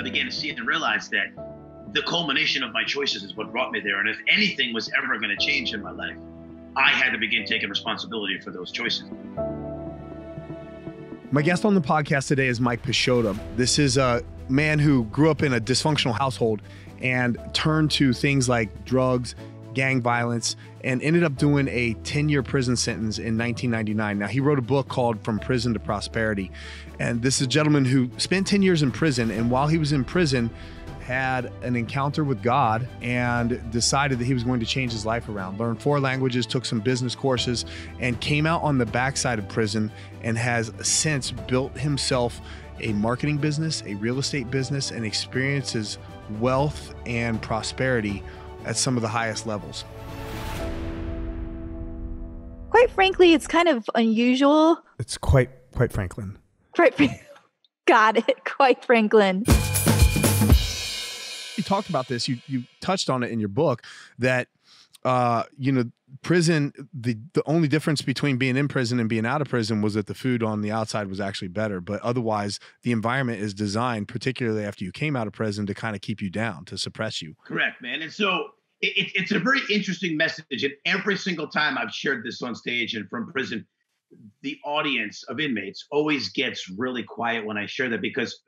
I began to see and realize that the culmination of my choices is what brought me there. And if anything was ever going to change in my life, I had to begin taking responsibility for those choices. My guest on the podcast today is Mike Pisciotta. This is a man who grew up in a dysfunctional household and turned to things like drugs, gang violence, and ended up doing a 10-year prison sentence in 1999. Now, he wrote a book called From Prison to Prosperity. And this is a gentleman who spent 10 years in prison. And while he was in prison, had an encounter with God and decided that he was going to change his life around, learned 4 languages, took some business courses, and came out on the backside of prison and has since built himself a marketing business, a real estate business, and experiences wealth and prosperity at some of the highest levels. Quite frankly, it's kind of unusual. It's quite Franklin. Got it. Quite Franklin. You talked about this. You touched on it in your book that, prison, the only difference between being in prison and being out of prison was that the food on the outside was actually better. But otherwise, the environment is designed, particularly after you came out of prison, to kind of keep you down, to suppress you. Correct, man. And so it's a very interesting message. And every single time I've shared this on stage and from prison, the audience of inmates always gets really quiet when I share that, because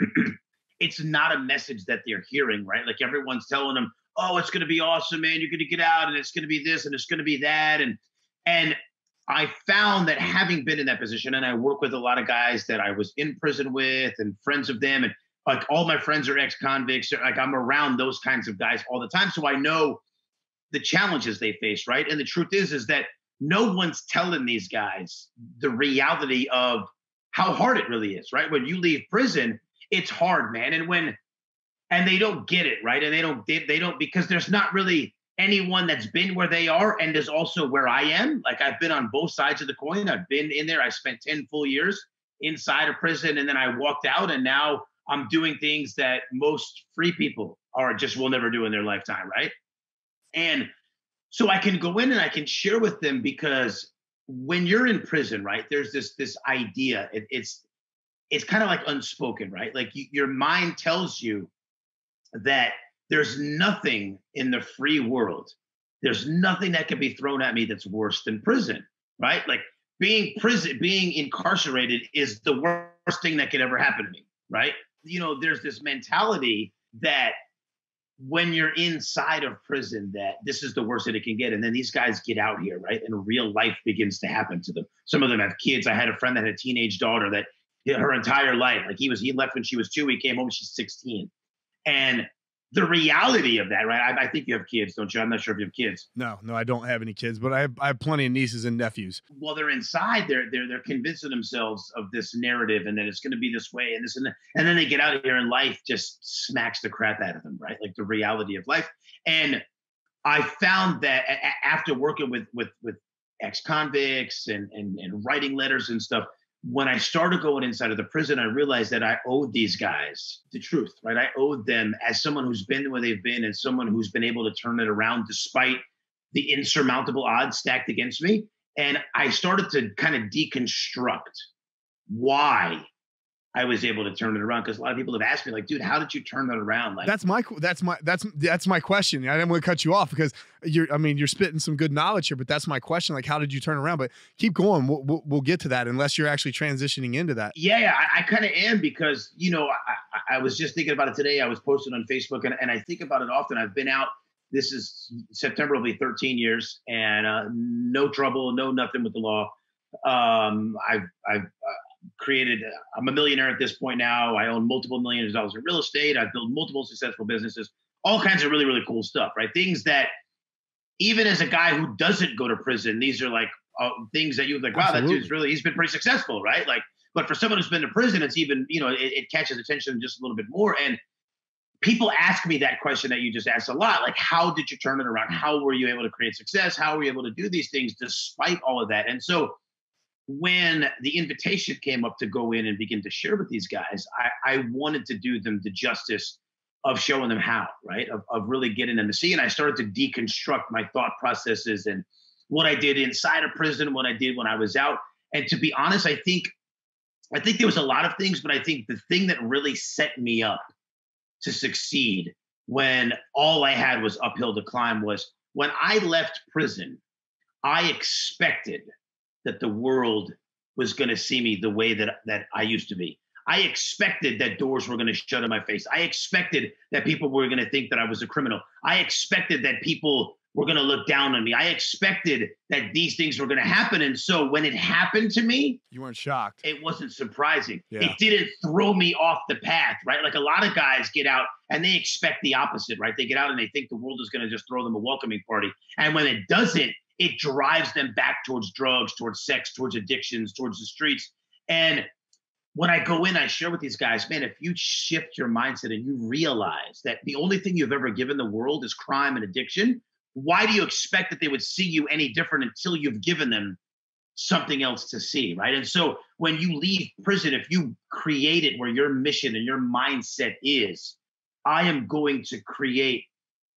it's not a message that they're hearing, right? Like everyone's telling them, oh, it's going to be awesome, man. You're going to get out and it's going to be this and it's going to be that. And I found that having been in that position, and I work with a lot of guys that I was in prison with and friends of them, and like all my friends are ex-convicts. Like I'm around those kinds of guys all the time. So I know the challenges they face, right? And the truth is that no one's telling these guys the reality of how hard it really is, right? When you leave prison, it's hard, man. And they don't get it, right? And they don't, because there's not really anyone that's been where they are and is also where I am. Like I've been on both sides of the coin. I've been in there. I spent 10 full years inside of prison, and then I walked out, and now I'm doing things that most free people will never do in their lifetime, right? And so I can go in and I can share with them, because when you're in prison, right, there's this idea. It's kind of like unspoken, right? Like your mind tells you that there's nothing in the free world. There's nothing that can be thrown at me that's worse than prison, right? Like being incarcerated is the worst thing that could ever happen to me, right? There's this mentality that when you're inside of prison, that this is the worst that it can get. And then these guys get out here, right? And real life begins to happen to them. Some of them have kids. I had a friend that had a teenage daughter that her entire life, like he left when she was 2, he came home when she's 16. And the reality of that, right? I think you have kids, don't you? I'm not sure if you have kids. No, I don't have any kids, but I have plenty of nieces and nephews. Well, they're inside. They're convincing themselves of this narrative, and that it's going to be this way and this and that. And then they get out of here, and life just smacks the crap out of them, right? Like the reality of life. And I found that after working with ex-convicts and writing letters and stuff, when I started going inside of the prison, I realized that I owed these guys the truth, right? I owed them, as someone who's been where they've been and someone who's been able to turn it around despite the insurmountable odds stacked against me. And I started to kind of deconstruct why I was able to turn it around, because a lot of people have asked me, like, dude, how did you turn that around? Like, that's my question. I didn't want to cut you off, because you're spitting some good knowledge here, but that's my question. Like, how did you turn around? But keep going. We'll get to that, unless you're actually transitioning into that. Yeah, I kind of am, because, I was just thinking about it today. I was posting on Facebook, and I think about it often. I've been out. This is September will be 13 years, and no trouble, no nothing with the law. I've created, I'm a millionaire at this point now. I own multiple millions of dollars in real estate. I've built multiple successful businesses, all kinds of really, really cool stuff, right? Things that even as a guy who doesn't go to prison, these are like things that you're like, wow, that dude's he's been pretty successful, right? Like, but for someone who's been to prison, it's even, it catches attention just a little bit more. And people ask me that question that you just asked a lot, like, how did you turn it around? How were you able to create success? How were you able to do these things despite all of that? And so when the invitation came up to go in and begin to share with these guys, I wanted to do them the justice of showing them how, right? Of really getting them to see. And I started to deconstruct my thought processes and what I did inside of prison, what I did when I was out. And to be honest, I think there was a lot of things, but I think the thing that really set me up to succeed when all I had was uphill to climb was when I left prison, I expected that the world was going to see me the way that I used to be. I expected that doors were going to shut in my face. I expected that people were going to think that I was a criminal. I expected that people were going to look down on me. I expected that these things were going to happen. And so when it happened to me, You weren't shocked. it wasn't surprising. Yeah. It didn't throw me off the path, right? Like a lot of guys get out and they expect the opposite, right? They get out and they think the world is going to just throw them a welcoming party. And when it doesn't, it drives them back towards drugs, towards sex, towards addictions, towards the streets. And when I go in, I share with these guys, man, if you shift your mindset and you realize that the only thing you've ever given the world is crime and addiction, why do you expect that they would see you any different until you've given them something else to see, right? And so when you leave prison, if you create it where your mission and your mindset is, I am going to create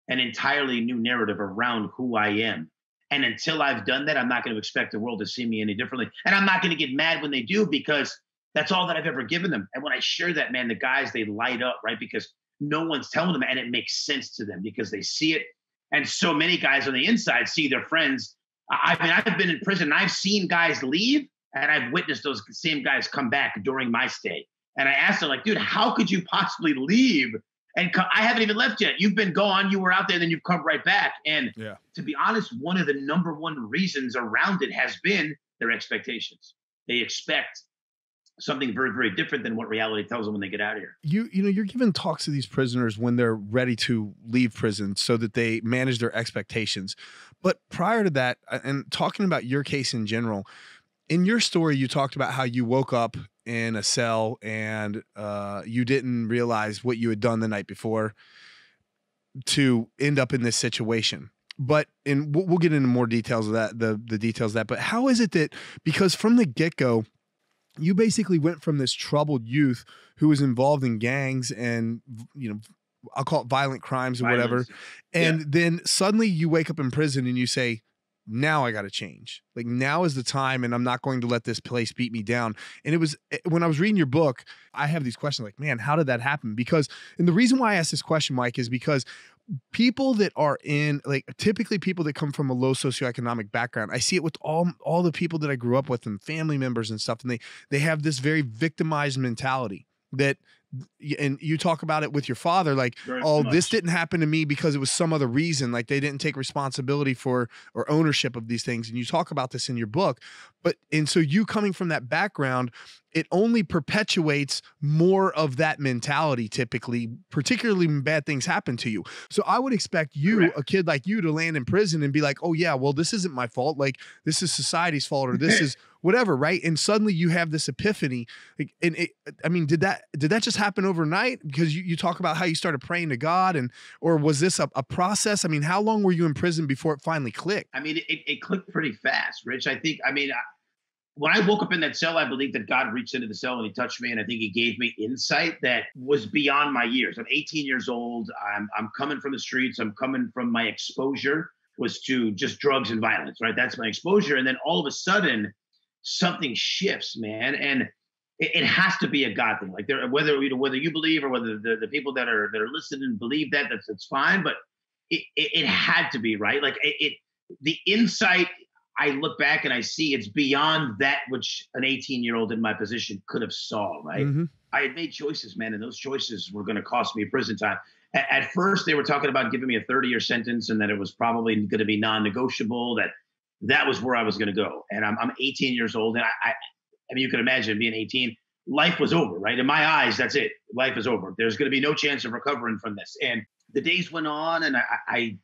an entirely new narrative around who I am. And until I've done that, I'm not going to expect the world to see me any differently. And I'm not going to get mad when they do, because that's all that I've ever given them. And when I share that, man, the guys, they light up, right? Because no one's telling them, and it makes sense to them because they see it. And so many guys on the inside see their friends. I mean, I've been in prison and I've seen guys leave, and I've witnessed those same guys come back during my stay. And I asked them, like, dude, how could you possibly leave? And I haven't even left yet. You've been gone. You were out there, then you've come right back. And to be honest, one of the number one reasons around it has been their expectations. They expect something very, very different than what reality tells them when they get out of here. You know, you're giving talks to these prisoners when they're ready to leave prison so that they manage their expectations. But prior to that, and talking about your case in general, in your story, you talked about how you woke up in a cell and you didn't realize what you had done the night before to end up in this situation. But we'll get into more details of that, the details of that. But how is it that, because from the get-go, you basically went from this troubled youth who was involved in gangs and, you know, I'll call it violent crimes or whatever. And then suddenly you wake up in prison and you say, now I got to change. Like, now is the time, and I'm not going to let this place beat me down. And it was when I was reading your book, I have these questions like, man, how did that happen? Because, and the reason why I asked this question, Mike, is because people that are in, like, typically people that come from a low socioeconomic background, I see it with all the people that I grew up with and family members and stuff. And they have this very victimized mentality that, and you talk about it with your father, like, this didn't happen to me because it was some other reason. Like, they didn't take responsibility for or ownership of these things. And you talk about this in your book, and so you coming from that background, it only perpetuates more of that mentality typically, particularly when bad things happen to you. So I would expect you, a kid like you, to land in prison and be like, oh yeah, well, this isn't my fault. Like, this is society's fault, or this is whatever. Right. And suddenly you have this epiphany. Like, and I mean, did that just happen overnight? Because you talk about how you started praying to God, or was this a process? I mean, how long were you in prison before it finally clicked? I mean, it clicked pretty fast, Rich. When I woke up in that cell, I believe that God reached into the cell and he touched me. And I think he gave me insight that was beyond my years. I'm 18 years old. I'm coming from the streets. I'm coming from, my exposure was to just drugs and violence, right? That's my exposure. And then all of a sudden something shifts, man. And it has to be a God thing. Like, whether you believe or whether the people that are listening believe that's fine. But it had to be, right. Like, the insight, I look back and I see it's beyond that which an 18-year-old in my position could have saw, right? Mm-hmm. I had made choices, man, and those choices were going to cost me prison time. At first, they were talking about giving me a 30-year sentence and that it was probably going to be non-negotiable, that was where I was going to go. And I'm 18 years old, and I mean, you can imagine being 18, life was over, right? In my eyes, that's it. Life is over. There's going to be no chance of recovering from this. And the days went on, and I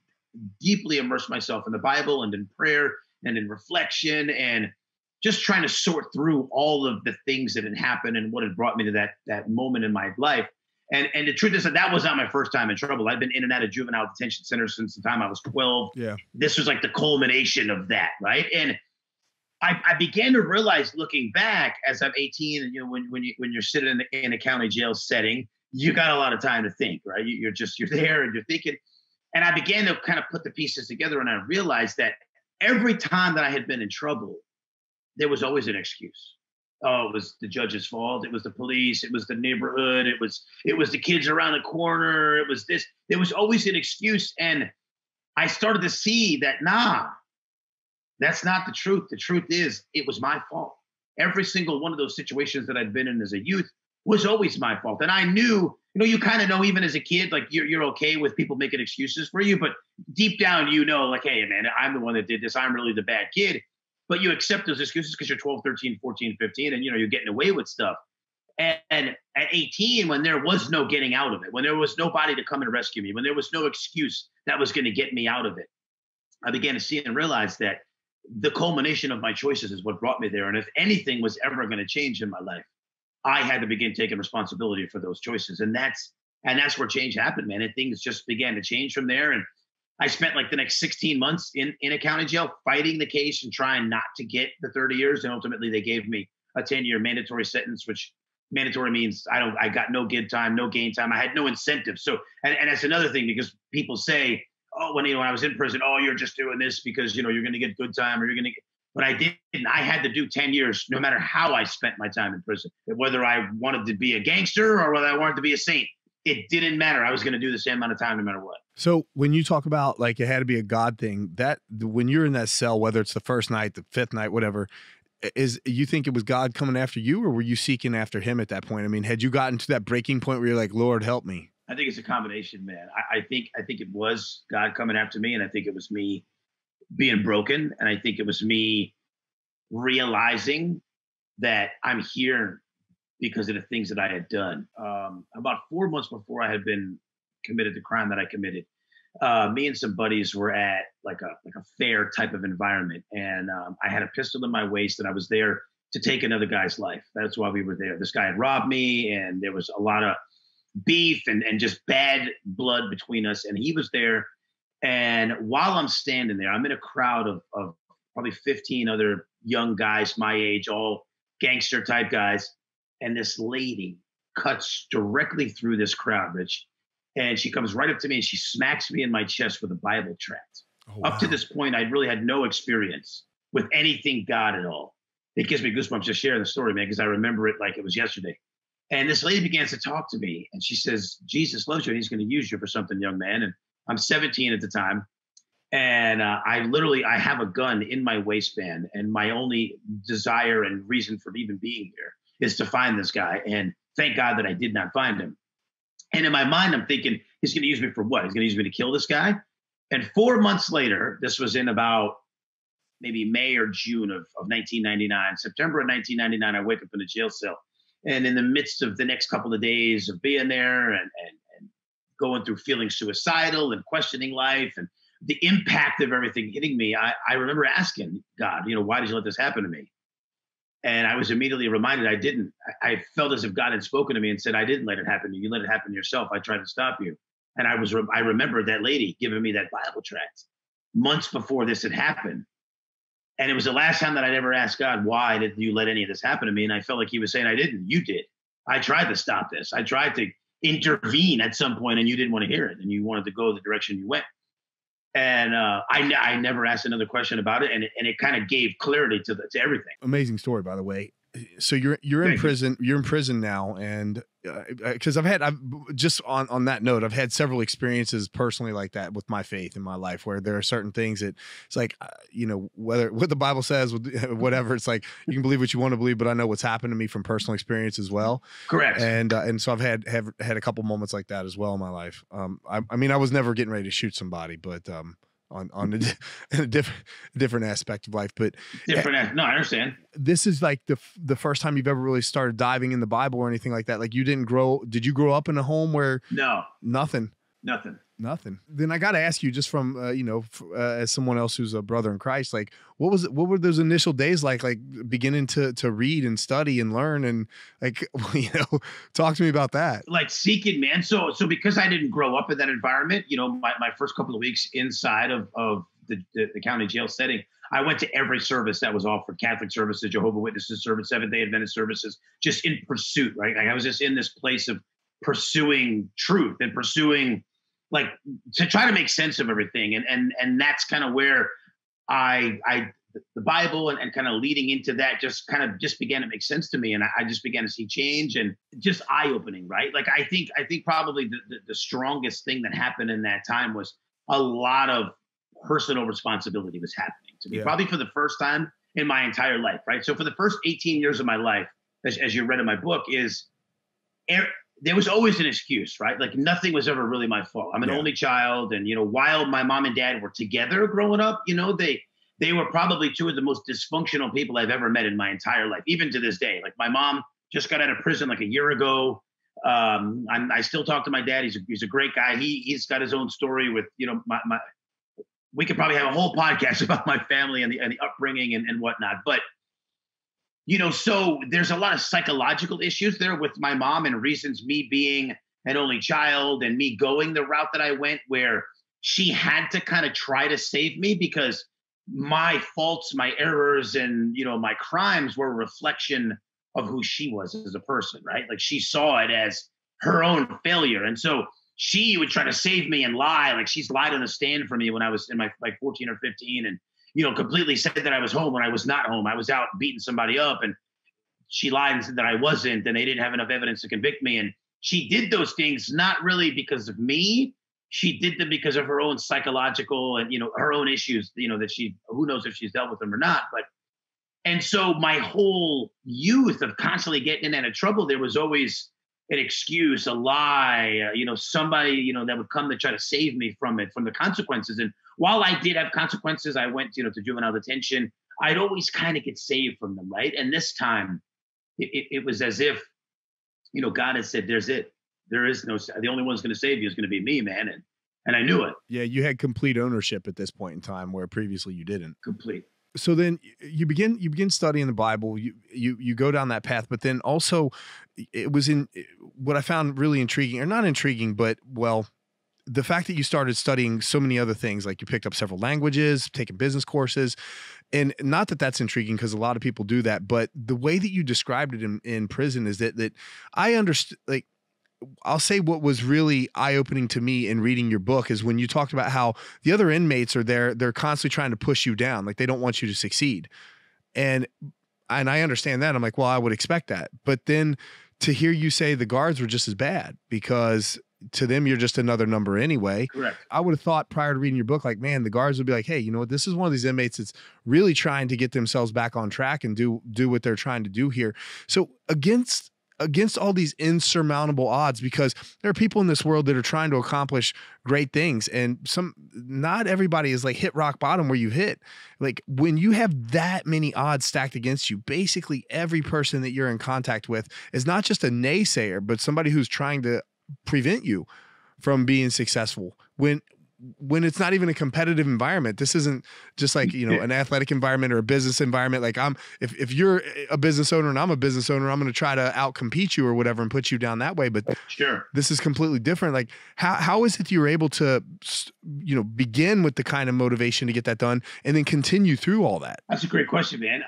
deeply immersed myself in the Bible and in prayer and in reflection, and just trying to sort through all of the things that had happened and what had brought me to that moment in my life. And the truth is that was not my first time in trouble. I've been in and out of juvenile detention centers since the time I was 12. Yeah. This was like the culmination of that, right? And I began to realize, looking back, as I'm 18, and when you're sitting in a county jail setting, you got a lot of time to think, right? You're there and you're thinking. And I began to kind of put the pieces together, and I realized that every time that I had been in trouble, there was always an excuse. Oh, it was the judge's fault. It was the police. It was the neighborhood. It was the kids around the corner. It was this. There was always an excuse. And I started to see that, nah, that's not the truth. The truth is, it was my fault. Every single one of those situations that I'd been in as a youth was always my fault. And I knew, you kind of know, even as a kid, like you're okay with people making excuses for you, but deep down, like, hey, man, I'm the one that did this. I'm really the bad kid. But you accept those excuses because you're 12, 13, 14, 15, and you're getting away with stuff. And at 18, when there was no getting out of it, when there was nobody to come and rescue me, when there was no excuse that was going to get me out of it, I began to see and realize that the culmination of my choices is what brought me there. And if anything was ever going to change in my life, I had to begin taking responsibility for those choices. And that's where change happened, man. And things just began to change from there. And I spent like the next 16 months in a county jail fighting the case and trying not to get the 30 years. And ultimately they gave me a 10-year mandatory sentence, which mandatory means I got no good time, no gain time. I had no incentive. So, and that's another thing, because people say, oh, when I was in prison, oh, you're just doing this because, you're going to get good time, or you're going to get, but I didn't. I had to do 10 years, no matter how I spent my time in prison, whether I wanted to be a gangster or whether I wanted to be a saint. It didn't matter. I was going to do the same amount of time no matter what. So when you talk about like it had to be a God thing, that when you're in that cell, whether it's the first night, the fifth night, whatever, you think it was God coming after you, or were you seeking after him at that point? I mean, had you gotten to that breaking point where you're like, Lord, help me? I think it's a combination, man. I think it was God coming after me, and I think it was me being broken, and I think it was me realizing that I'm here because of the things that I had done. About 4 months before I had been committed the crime that I committed, me and some buddies were at like a fair type of environment, and I had a pistol in my waist, and I was there to take another guy's life. That's why we were there. This guy had robbed me, and there was a lot of beef and just bad blood between us, and he was there. And while I'm standing there, I'm in a crowd of probably 15 other young guys my age, all gangster type guys. And this lady cuts directly through this crowd, Rich. And she comes right up to me and she smacks me in my chest with a Bible tract. Oh, wow. Up to this point, I'd really had no experience with anything God at all. It gives me goosebumps just sharing the story, man, because I remember it like it was yesterday. And this lady begins to talk to me, and she says, Jesus loves you, and he's going to use you for something, young man. And I'm 17 at the time. And I have a gun in my waistband, and my only desire and reason for even being here is to find this guy. And thank God that I did not find him. And in my mind, I'm thinking, he's going to use me for what? He's going to use me to kill this guy? And 4 months later, this was in about maybe May or June of 1999, September of 1999, I wake up in a jail cell. And in the midst of the next couple of days of being there and going through feeling suicidal and questioning life and the impact of everything hitting me, I remember asking God, why did you let this happen to me? And I was immediately reminded I didn't. I felt as if God had spoken to me and said, I didn't let it happen to you. You let it happen to yourself. I tried to stop you. And I remembered that lady giving me that Bible tract months before this had happened. And it was the last time that I'd ever asked God, why did you let any of this happen to me? And I felt like he was saying, I didn't. You did. I tried to stop this. I tried to intervene at some point, and you didn't want to hear it. And you wanted to go the direction you went. And I never asked another question about it. And it kind of gave clarity to everything. Amazing story, by the way. So you're in prison. You're in prison now, and because I've just on that note, I've had several experiences personally like that with my faith in my life, where there are certain things that it's like whether what the Bible says, whatever. It's like you can believe what you want to believe, but I know what's happened to me from personal experience as well. Correct. And so I've had a couple moments like that as well in my life. I mean, I was never getting ready to shoot somebody, but on a different aspect of life, but no, I understand. This is like the first time you've ever really started diving in the Bible or anything like that. Like did you grow up in a home where nothing? Then I got to ask you, just from, as someone else who's a brother in Christ, like, what were those initial days like beginning to read and study and learn and like, talk to me about that. Like seeking, man. So because I didn't grow up in that environment, my first couple of weeks inside of the county jail setting, I went to every service that was offered: Catholic services, Jehovah's Witnesses service, Seventh-day Adventist services, just in pursuit, right? Like I was just in this place of pursuing truth and pursuing, like, to try to make sense of everything. And that's kind of where I the Bible and kind of leading into that just began to make sense to me. And I just began to see change and just eye opening, right? Like, I think probably the strongest thing that happened in that time was a lot of personal responsibility was happening to me, probably for the first time in my entire life, right? So for the first 18 years of my life, as you read in my book, there was always an excuse, right? Like, nothing was ever really my fault. I'm an only child. And, while my mom and dad were together growing up, they were probably two of the most dysfunctional people I've ever met in my entire life, even to this day. Like, my mom just got out of prison like a year ago. I still talk to my dad. He's a great guy. He's got his own story with, we could probably have a whole podcast about my family and the upbringing and whatnot. But, so there's a lot of psychological issues there with my mom, and reasons, me being an only child and me going the route that I went, where she had to kind of try to save me because my faults, my errors, and, my crimes were a reflection of who she was as a person, right? Like, she saw it as her own failure. And so she would try to save me and lie. Like, she's lied on the stand for me when I was in my 14 or 15, and completely said that I was home when I was not home. I was out beating somebody up, and she lied and said that I wasn't, and they didn't have enough evidence to convict me. And she did those things not really because of me. She did them because of her own psychological and, her own issues, that who knows if she's dealt with them or not. And so my whole youth of constantly getting in and out of trouble, there was always an excuse, a lie, somebody, that would come to try to save me from the consequences. And while I did have consequences, I went, to juvenile detention. I'd always kind of get saved from them, right? And this time, it was as if, God had said, "There's it. There is no. The only one's going to save you is going to be me, man." And I knew it. Yeah, you had complete ownership at this point in time, where previously you didn't. Complete. So then you begin studying the Bible. You go down that path, but then also, it was in what I found really intriguing, or not intriguing, but the fact that you started studying so many other things, like you picked up several languages, taking business courses, and not that that's intriguing because a lot of people do that, but the way that you described it in prison is that I understood. Like, I'll say what was really eye-opening to me in reading your book is when you talked about how the other inmates are there, they're constantly trying to push you down. Like, they don't want you to succeed. And I understand that. I'm like, well, I would expect that. But then to hear you say the guards were just as bad, because to them, you're just another number anyway. Correct. I would have thought prior to reading your book, like, man, the guards would be like, hey, you know what? This is one of these inmates that's really trying to get themselves back on track and do what they're trying to do here. So against all these insurmountable odds, because there are people in this world that are trying to accomplish great things, and not everybody is like hit rock bottom where you hit. Like, when you have that many odds stacked against you, basically every person that you're in contact with is not just a naysayer, but somebody who's trying to prevent you from being successful. When it's not even a competitive environment. This isn't just like, an athletic environment or a business environment. Like, if you're a business owner and I'm a business owner, I'm going to try to outcompete you or whatever and put you down that way. But sure, this is completely different. Like, how is it that you're able to, begin with the kind of motivation to get that done and then continue through all that? That's a great question, man.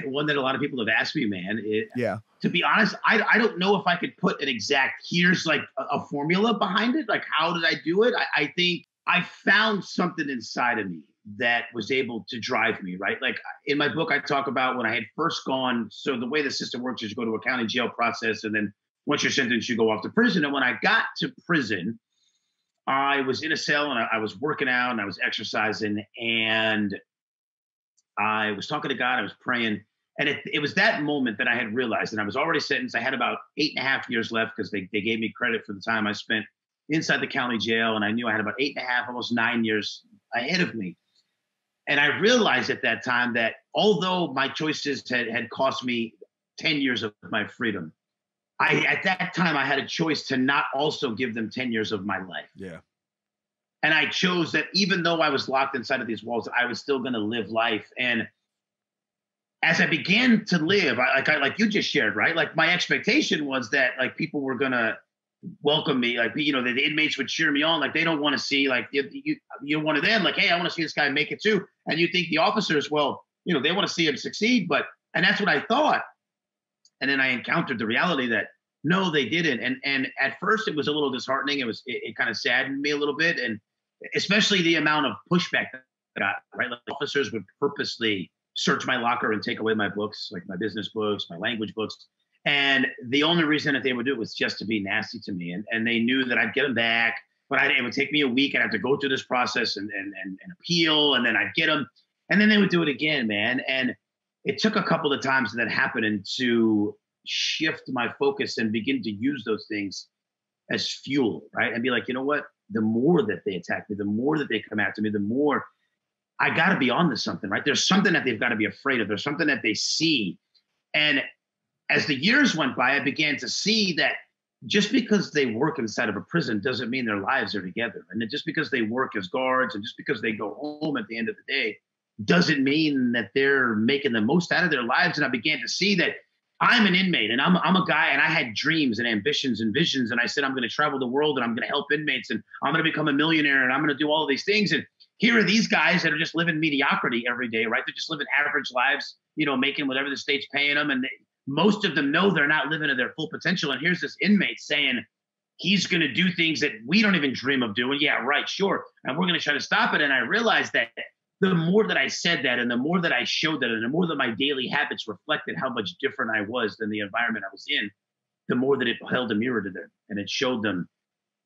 One that a lot of people have asked me, man. Yeah. To be honest, I don't know if I could put an exact, here's like a formula behind it. Like, how did I do it? I think I found something inside of me that was able to drive me, right? Like, in my book, I talk about when I had first gone. So the way the system works is you go to a county jail process, and then once you're sentenced, you go off to prison. And when I got to prison, I was in a cell and I was working out and I was exercising, and I was talking to God, I was praying. And it was that moment that I had realized, and I was already sentenced. I had about 8.5 years left because they gave me credit for the time I spent inside the county jail. And I knew I had about 8.5, almost 9 years ahead of me. And I realized at that time that although my choices had cost me 10 years of my freedom, at that time I had a choice to not also give them 10 years of my life. Yeah. And I chose that even though I was locked inside of these walls, I was still going to live life. And as I began to live, like you just shared, right? Like, my expectation was that, like, people were going to welcome me. Like, the inmates would cheer me on. Like, they don't want to see, like, you're one of them. Like, hey, I want to see this guy make it too. And you think the officers, well, they want to see him succeed. And that's what I thought. And then I encountered the reality that, no, they didn't. And at first it was a little disheartening. It kind of saddened me a little bit. And especially the amount of pushback I got, right? Like officers would purposely search my locker and take away my books, like my business books, my language books. And the only reason that they would do it was just to be nasty to me. And they knew that I'd get them back, but it would take me a week. I'd have to go through this process and appeal, and then I'd get them. And then they would do it again, man. And it took a couple of times that happened and to shift my focus and begin to use those things as fuel, right? And be like, you know what? The more that they attack me, the more that they come after me, the more I got to be on to something, right? There's something that they've got to be afraid of. There's something that they see. And as the years went by, I began to see that just because they work inside of a prison doesn't mean their lives are together. And just because they work as guards and just because they go home at the end of the day doesn't mean that they're making the most out of their lives. And I began to see that I'm an inmate and I'm a guy, and I had dreams and ambitions and visions. And I said, I'm going to travel the world and I'm going to help inmates and I'm going to become a millionaire and I'm going to do all of these things. And here are these guys that are just living mediocrity every day, right? They're just living average lives, making whatever the state's paying them. And most of them know they're not living to their full potential. And here's this inmate saying he's going to do things that we don't even dream of doing. Yeah, right, sure. And we're going to try to stop it. And I realized that the more that I said that and the more that I showed that and the more that my daily habits reflected how much different I was than the environment I was in, the more that it held a mirror to them. And it showed them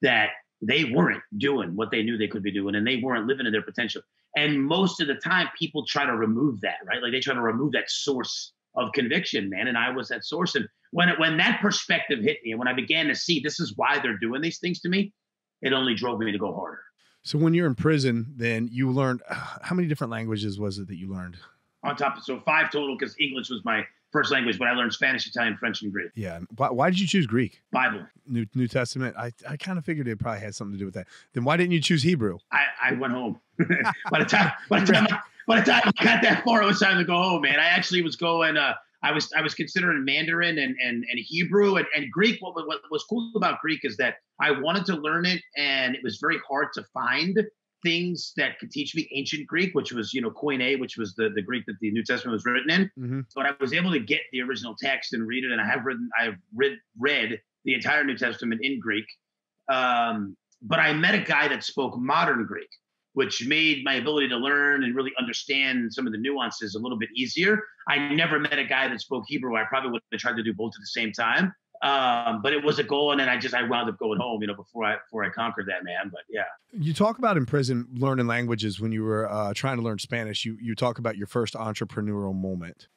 that they weren't doing what they knew they could be doing and they weren't living to their potential. And most of the time, people try to remove that, right? Like they try to remove that source of conviction, man. And I was that source. And when that perspective hit me and when I began to see this is why they're doing these things to me, it only drove me to go harder. So when you're in prison, then you learned, how many different languages was it that you learned? On top of, so 5 total, because English was my first language, but I learned Spanish, Italian, French, and Greek. Yeah. Why did you choose Greek? Bible. New Testament. I kind of figured it probably had something to do with that. Then why didn't you choose Hebrew? I went home. by the time I got that far, it was time to go home, man. I actually was going, I was considering Mandarin and Hebrew and Greek. What was cool about Greek is that I wanted to learn it, and it was very hard to find things that could teach me ancient Greek, which was, Koine, which was the Greek that the New Testament was written in. Mm-hmm. But I was able to get the original text and read it, and I've read the entire New Testament in Greek. But I met a guy that spoke modern Greek, which made my ability to learn and really understand some of the nuances a little bit easier. I never met a guy that spoke Hebrew. I probably would have tried to do both at the same time. But it was a goal, and then I wound up going home, before I conquered that, man. But yeah. You talk about in prison learning languages when you were trying to learn Spanish. You talk about your first entrepreneurial moment.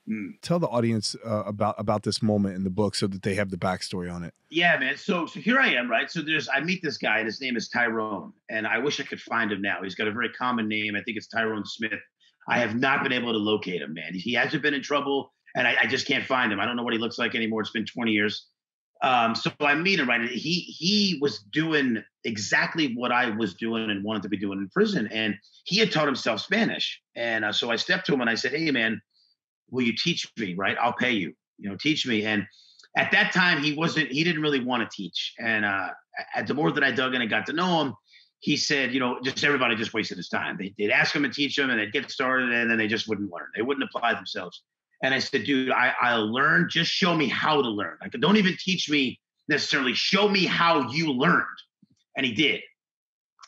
Tell the audience about this moment in the book so that they have the backstory on it. Yeah, man. So here I am, right? So I meet this guy, and his name is Tyrone, and I wish I could find him now. He's got a very common name. I think it's Tyrone Smith. I have not been able to locate him, man. He hasn't been in trouble, and I just can't find him. I don't know what he looks like anymore. It's been 20 years. So I meet him, right? He was doing exactly what I was doing and wanted to be doing in prison. And he had taught himself Spanish. And so I stepped to him and I said, hey, man, will you teach me, right? I'll pay you, teach me. And at that time, he didn't really want to teach. And at the more that I dug in and got to know him, he said, just everybody just wasted his time. They'd ask him to teach them and they'd get started and then they just wouldn't learn. They wouldn't apply themselves. And I said, dude, I'll learn. Just show me how to learn. Like, don't even teach me necessarily. Show me how you learned. And he did.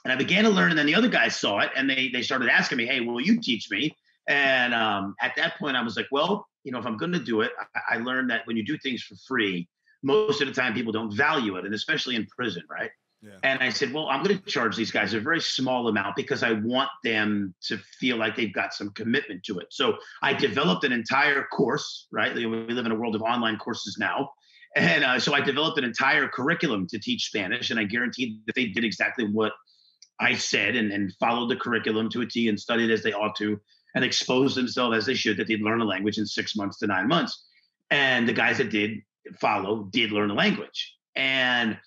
And I began to learn. And then the other guys saw it and they started asking me, hey, will you teach me? And at that point, I was like, well, if I'm going to do it, I learned that when you do things for free, most of the time people don't value it. And especially in prison, right? Yeah. And I said, well, I'm going to charge these guys a very small amount because I want them to feel like they've got some commitment to it. So I developed an entire course, right? We live in a world of online courses now. And so I developed an entire curriculum to teach Spanish. And I guaranteed that they did exactly what I said and followed the curriculum to a T and studied as they ought to and exposed themselves as they should, that they'd learn a language in 6 months to 9 months. And the guys that did follow did learn the language. And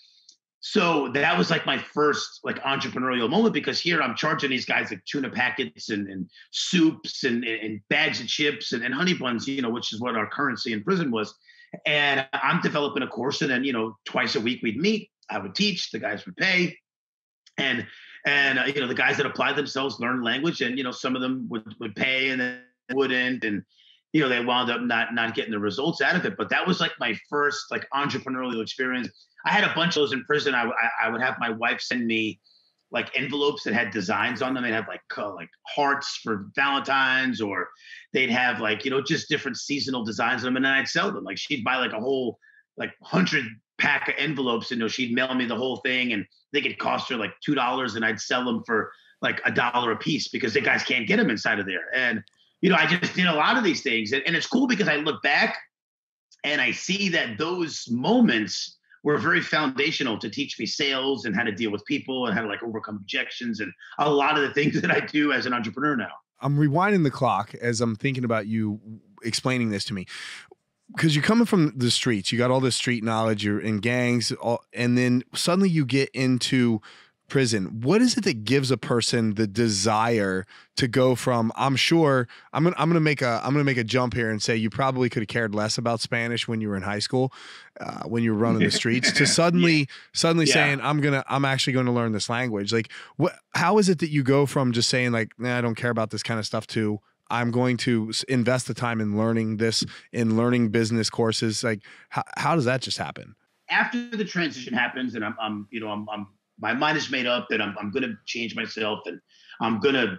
so that was like my first entrepreneurial moment, because here I'm charging these guys like tuna packets and soups and bags of chips and honey buns, which is what our currency in prison was. And I'm developing a course, and then, twice a week we'd meet, I would teach, the guys would pay. And the guys that applied themselves learned language, and, some of them would pay and then wouldn't. And, they wound up not getting the results out of it. But that was like my first entrepreneurial experience. I had a bunch of those in prison. I would have my wife send me like envelopes that had designs on them. They'd have like hearts for Valentine's, or they'd have like, just different seasonal designs on them. And then I'd sell them. Like she'd buy like a whole like 100 pack of envelopes, and she'd mail me the whole thing, and they could cost her like $2, and I'd sell them for like $1 a piece because the guys can't get them inside of there. And I just did a lot of these things, and it's cool because I look back and I see that those moments were very foundational to teach me sales and how to deal with people and how to like overcome objections and a lot of the things that I do as an entrepreneur now. I'm rewinding the clock as I'm thinking about you explaining this to me. Because you're coming from the streets, you got all this street knowledge, you're in gangs, and then suddenly you get into prison. What is it that gives a person the desire to go from, I'm sure I'm gonna make a jump here and say you probably could have cared less about Spanish when you were in high school, when you were running the streets, to suddenly saying I'm actually going to learn this language. Like how is it that you go from just saying like, nah, I don't care about this kind of stuff, to I'm going to invest the time in learning this, in learning business courses? Like how does that just happen? After the transition happens and I'm my mind is made up that I'm going to change myself and I'm going to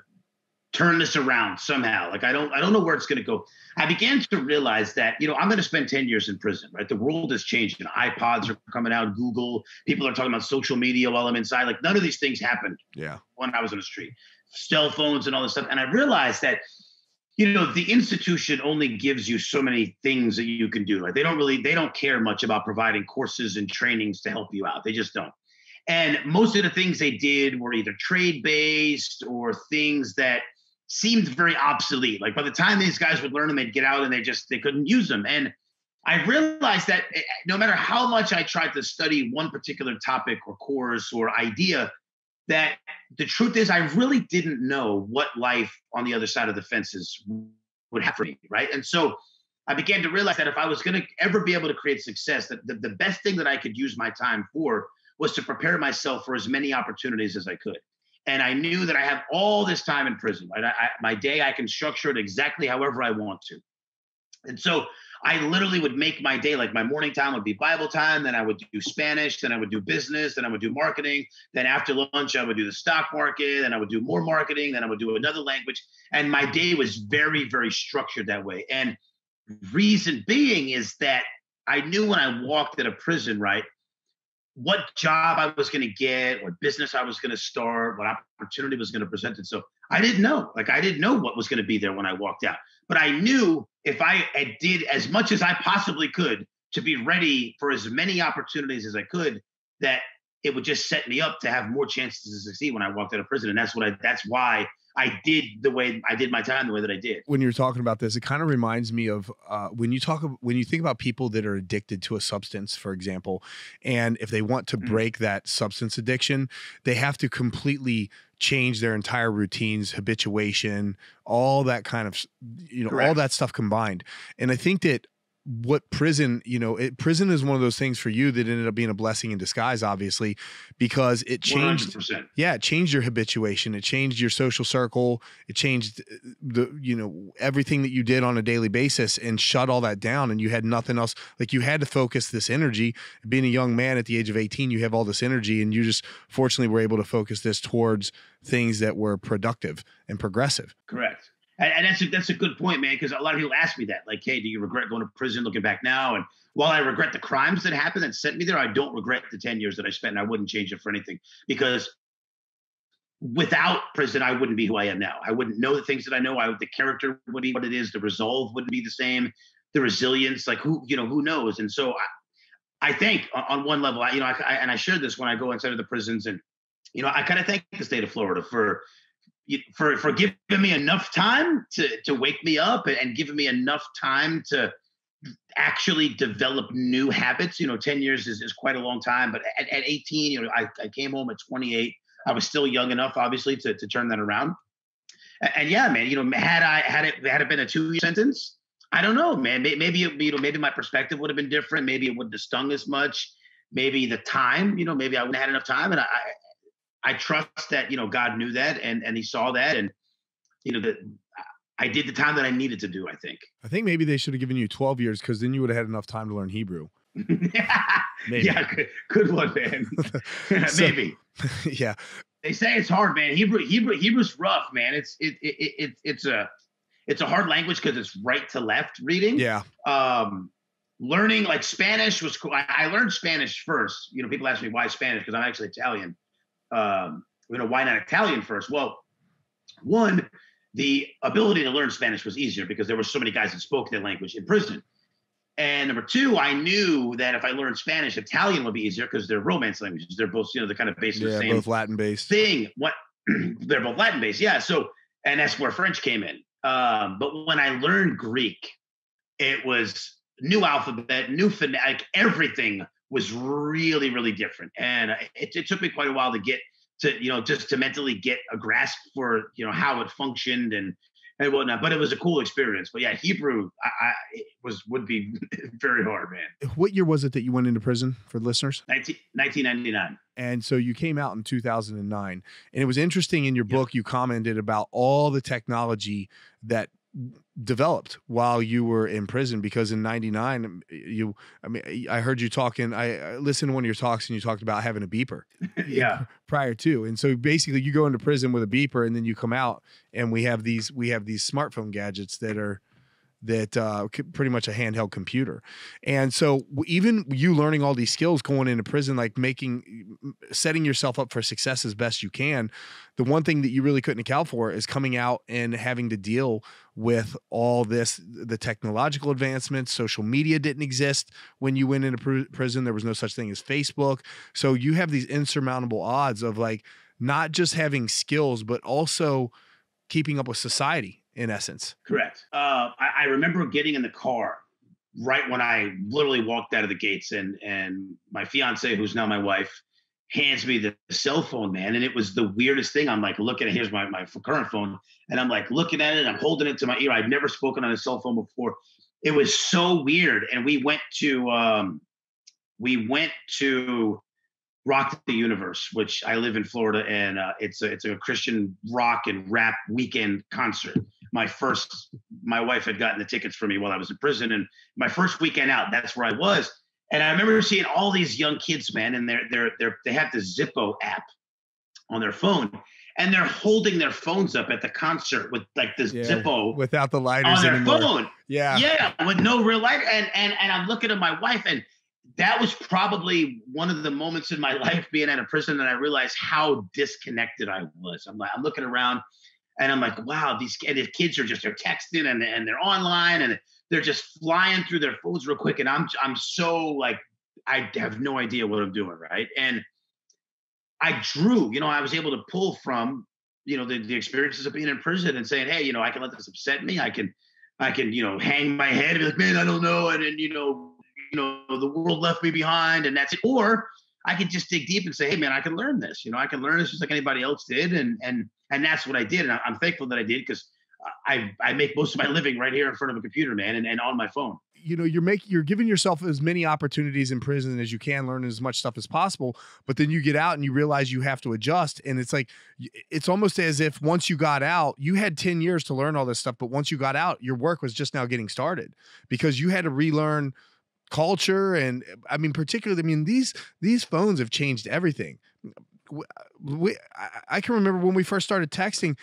turn this around somehow. Like I don't know where it's going to go. I began to realize that, I'm going to spend 10 years in prison, right? The world has changed. iPods are coming out, Google, people are talking about social media while I'm inside. Like none of these things happened when I was on the street, cell phones and all this stuff. And I realized that, the institution only gives you so many things that you can do. Like they don't care much about providing courses and trainings to help you out. They just don't. And most of the things they did were either trade-based or things that seemed very obsolete. Like by the time these guys would learn them, they'd get out and they couldn't use them. And I realized that no matter how much I tried to study one particular topic or course or idea, that the truth is I really didn't know what life on the other side of the fences would have for me, right? And so I began to realize that if I was going to ever be able to create success, that the best thing that I could use my time for was to prepare myself for as many opportunities as I could. And I knew that I have all this time in prison, right? My day, I can structure it exactly however I want to. And so I literally would make my day, like my morning time would be Bible time, then I would do Spanish, then I would do business, then I would do marketing, then after lunch I would do the stock market, then I would do more marketing, then I would do another language. And my day was very, very structured that way. And reason being is that I knew when I walked out of prison, right, what job I was going to get, what business I was going to start, what opportunity was going to present itself. I didn't know. Like I didn't know what was going to be there when I walked out. But I knew if I did as much as I possibly could to be ready for as many opportunities as I could, that it would just set me up to have more chances to succeed when I walked out of prison. And that's why I did the way I did my time the way that I did. When you're talking about this, it kind of reminds me of when you think about people that are addicted to a substance, for example, and if they want to break that substance addiction, they have to completely change their entire routines, habituation, all that kind of, all that stuff combined. And I think that what prison, prison is one of those things for you that ended up being a blessing in disguise, obviously, because it changed, 100%. it changed your habituation. It changed your social circle. It changed everything that you did on a daily basis and shut all that down. And you had nothing else. Like you had to focus this energy. Being a young man at the age of 18, you have all this energy, and you just fortunately were able to focus this towards things that were productive and progressive. Correct. And that's a good point, man, because a lot of people ask me that, like, hey, do you regret going to prison looking back now? And while I regret the crimes that happened that sent me there, I don't regret the 10 years that I spent, and I wouldn't change it for anything, because without prison, I wouldn't be who I am now. I wouldn't know the things that I know. The character would be what it is. The resolve wouldn't be the same. The resilience, like who knows? And so I think on one level, I shared this when I go inside of the prisons, and, I kind of thank the state of Florida for giving me enough time to wake me up and giving me enough time to actually develop new habits. 10 years is quite a long time, but at 18, I came home at 28. I was still young enough, obviously, to turn that around. And yeah, man, had it been a 2-year sentence, I don't know, man. Maybe my perspective would have been different. Maybe it wouldn't have stung as much. Maybe the time, maybe I wouldn't have had enough time. And I trust that, God knew that and he saw that. And, that I did the time that I needed to do, I think. I think maybe they should have given you 12 years, because then you would have had enough time to learn Hebrew. Maybe. Yeah, good one, man. Maybe. Yeah. They say it's hard, man. Hebrew's rough, man. It's a hard language because it's right to left reading. Yeah. Learning like Spanish was cool. I learned Spanish first. You know, people ask me why Spanish because I'm actually Italian. Why not Italian first? Well, one, the ability to learn Spanish was easier because there were so many guys that spoke that language in prison. And number two, I knew that if I learned Spanish, Italian would be easier because they're Romance languages. They're both, they're kind of based on the same both Latin based thing. They're both Latin based, yeah. So, and that's where French came in. But when I learned Greek, it was new alphabet, new phonetic, everything was really, really different. And it took me quite a while to get to, just to mentally get a grasp for, how it functioned and whatnot. But it was a cool experience. But yeah, Hebrew would be very hard, man. What year was it that you went into prison for listeners? 1999. And so you came out in 2009. And it was interesting in your book, you commented about all the technology that developed while you were in prison, because in 99 I heard you talking, I listened to one of your talks and you talked about having a beeper prior to. And so basically you go into prison with a beeper and then you come out and we have these smartphone gadgets that are pretty much a handheld computer. And so even you learning all these skills going into prison, like setting yourself up for success as best you can, the one thing that you really couldn't account for is coming out and having to deal with all this, the technological advancements. Social media didn't exist when you went into prison. There was no such thing as Facebook. So you have these insurmountable odds of like not just having skills, but also keeping up with society. In essence. Correct. I remember getting in the car right when I literally walked out of the gates, and my fiance, who's now my wife, hands me the cell phone, man. And it was the weirdest thing. I'm like looking at, here's my current phone, and I'm like looking at it, and I'm holding it to my ear. I'd never spoken on a cell phone before. It was so weird. And we went to Rock the Universe, which I live in Florida, and it's a Christian rock and rap weekend concert. My wife had gotten the tickets for me while I was in prison, and my first weekend out, that's where I was. And I remember seeing all these young kids, man, and they have the Zippo app on their phone, and they're holding their phones up at the concert with like this Zippo without the lighters on their anymore. phone. Yeah, with no real light. And I'm looking at my wife, and that was probably one of the moments in my life being out of prison that I realized how disconnected I was. I'm looking around. And I'm like, wow, these kids are they're texting and they're online and they're just flying through their phones real quick. And I'm so like, I have no idea what I'm doing, right? And I drew, I was able to pull from, the experiences of being in prison and saying, hey, I can let this upset me. I can, hang my head and be like, man, I don't know. And then, the world left me behind and that's it. Or I could just dig deep and say, hey, man, I can learn this. I can learn this just like anybody else did. And that's what I did. And I'm thankful that I did because I make most of my living right here in front of a computer, man, and on my phone. You're giving yourself as many opportunities in prison as you can, learn as much stuff as possible. But then you get out and you realize you have to adjust. And it's like, it's almost as if once you got out, you had 10 years to learn all this stuff. But once you got out, your work was just now getting started because you had to relearn culture. And particularly, these phones have changed everything. I can remember when we first started texting